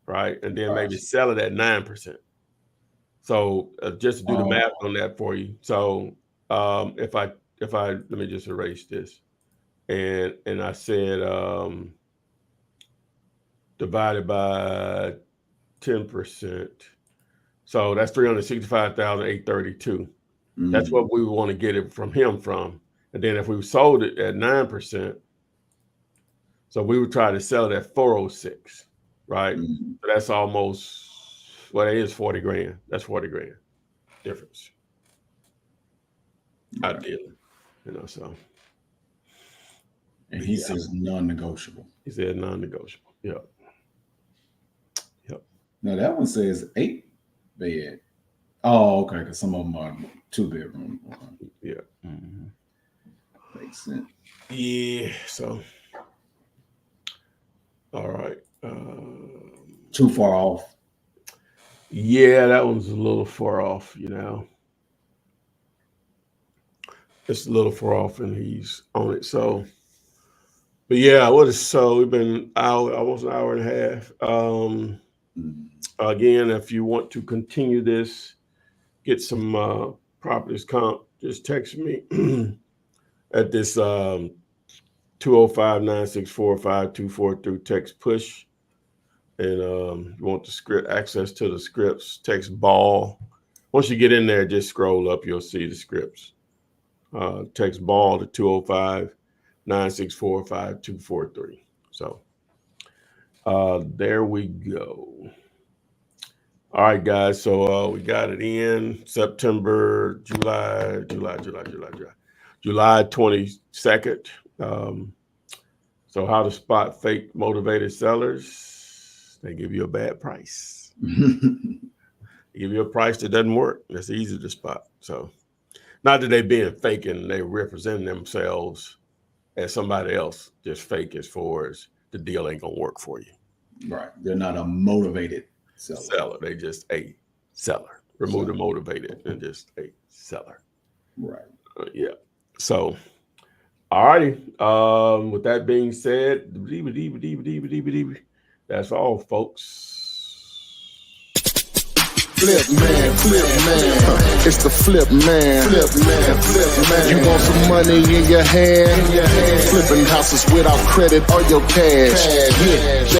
B: right? And then maybe sell it at 9%. So just to do the math on that for you. So if I let me just erase this, and I said divided by 10%. So that's 365,832. That's what we would want to get it from him from. And then if we sold it at 9%, so we would try to sell it at 406, right? So that's almost, well, it is 40 grand. That's 40 grand difference. Ideally, so.
C: And he says non-negotiable.
B: He said non-negotiable. Yep.
C: Now that one says 8 bed. Oh, okay, because some of them are 2 bedroom.
B: Yeah.
C: Makes sense.
B: Yeah. So, all right.
C: Too far off.
B: Yeah, that one's a little far off, It's a little far off, and he's on it. So, but yeah, we've been almost an hour and a half. Again, if you want to continue this, get some properties comp, just text me at this 205-964-5243 text push. And you want the script, access to the scripts, text ball. Once you get in there, just scroll up, you'll see the scripts. Text ball to 205-964-5243. So there we go. All right, guys. So we got it in September, July 22nd. So how to spot fake motivated sellers. They give you a bad price. They give you a price that doesn't work. That's easy to spot. So not that they being fake and they representing themselves as somebody else, just fake as far as the deal ain't gonna work for you.
C: Right. They're not a motivated seller.
B: They just a seller. Remove the motivated and just a seller.
C: Right.
B: Yeah. So, all righty. With that being said, that's all, folks.
A: Flip man. It's the flip man. You want some money in your hand? Flipping houses without credit or your cash. Yeah.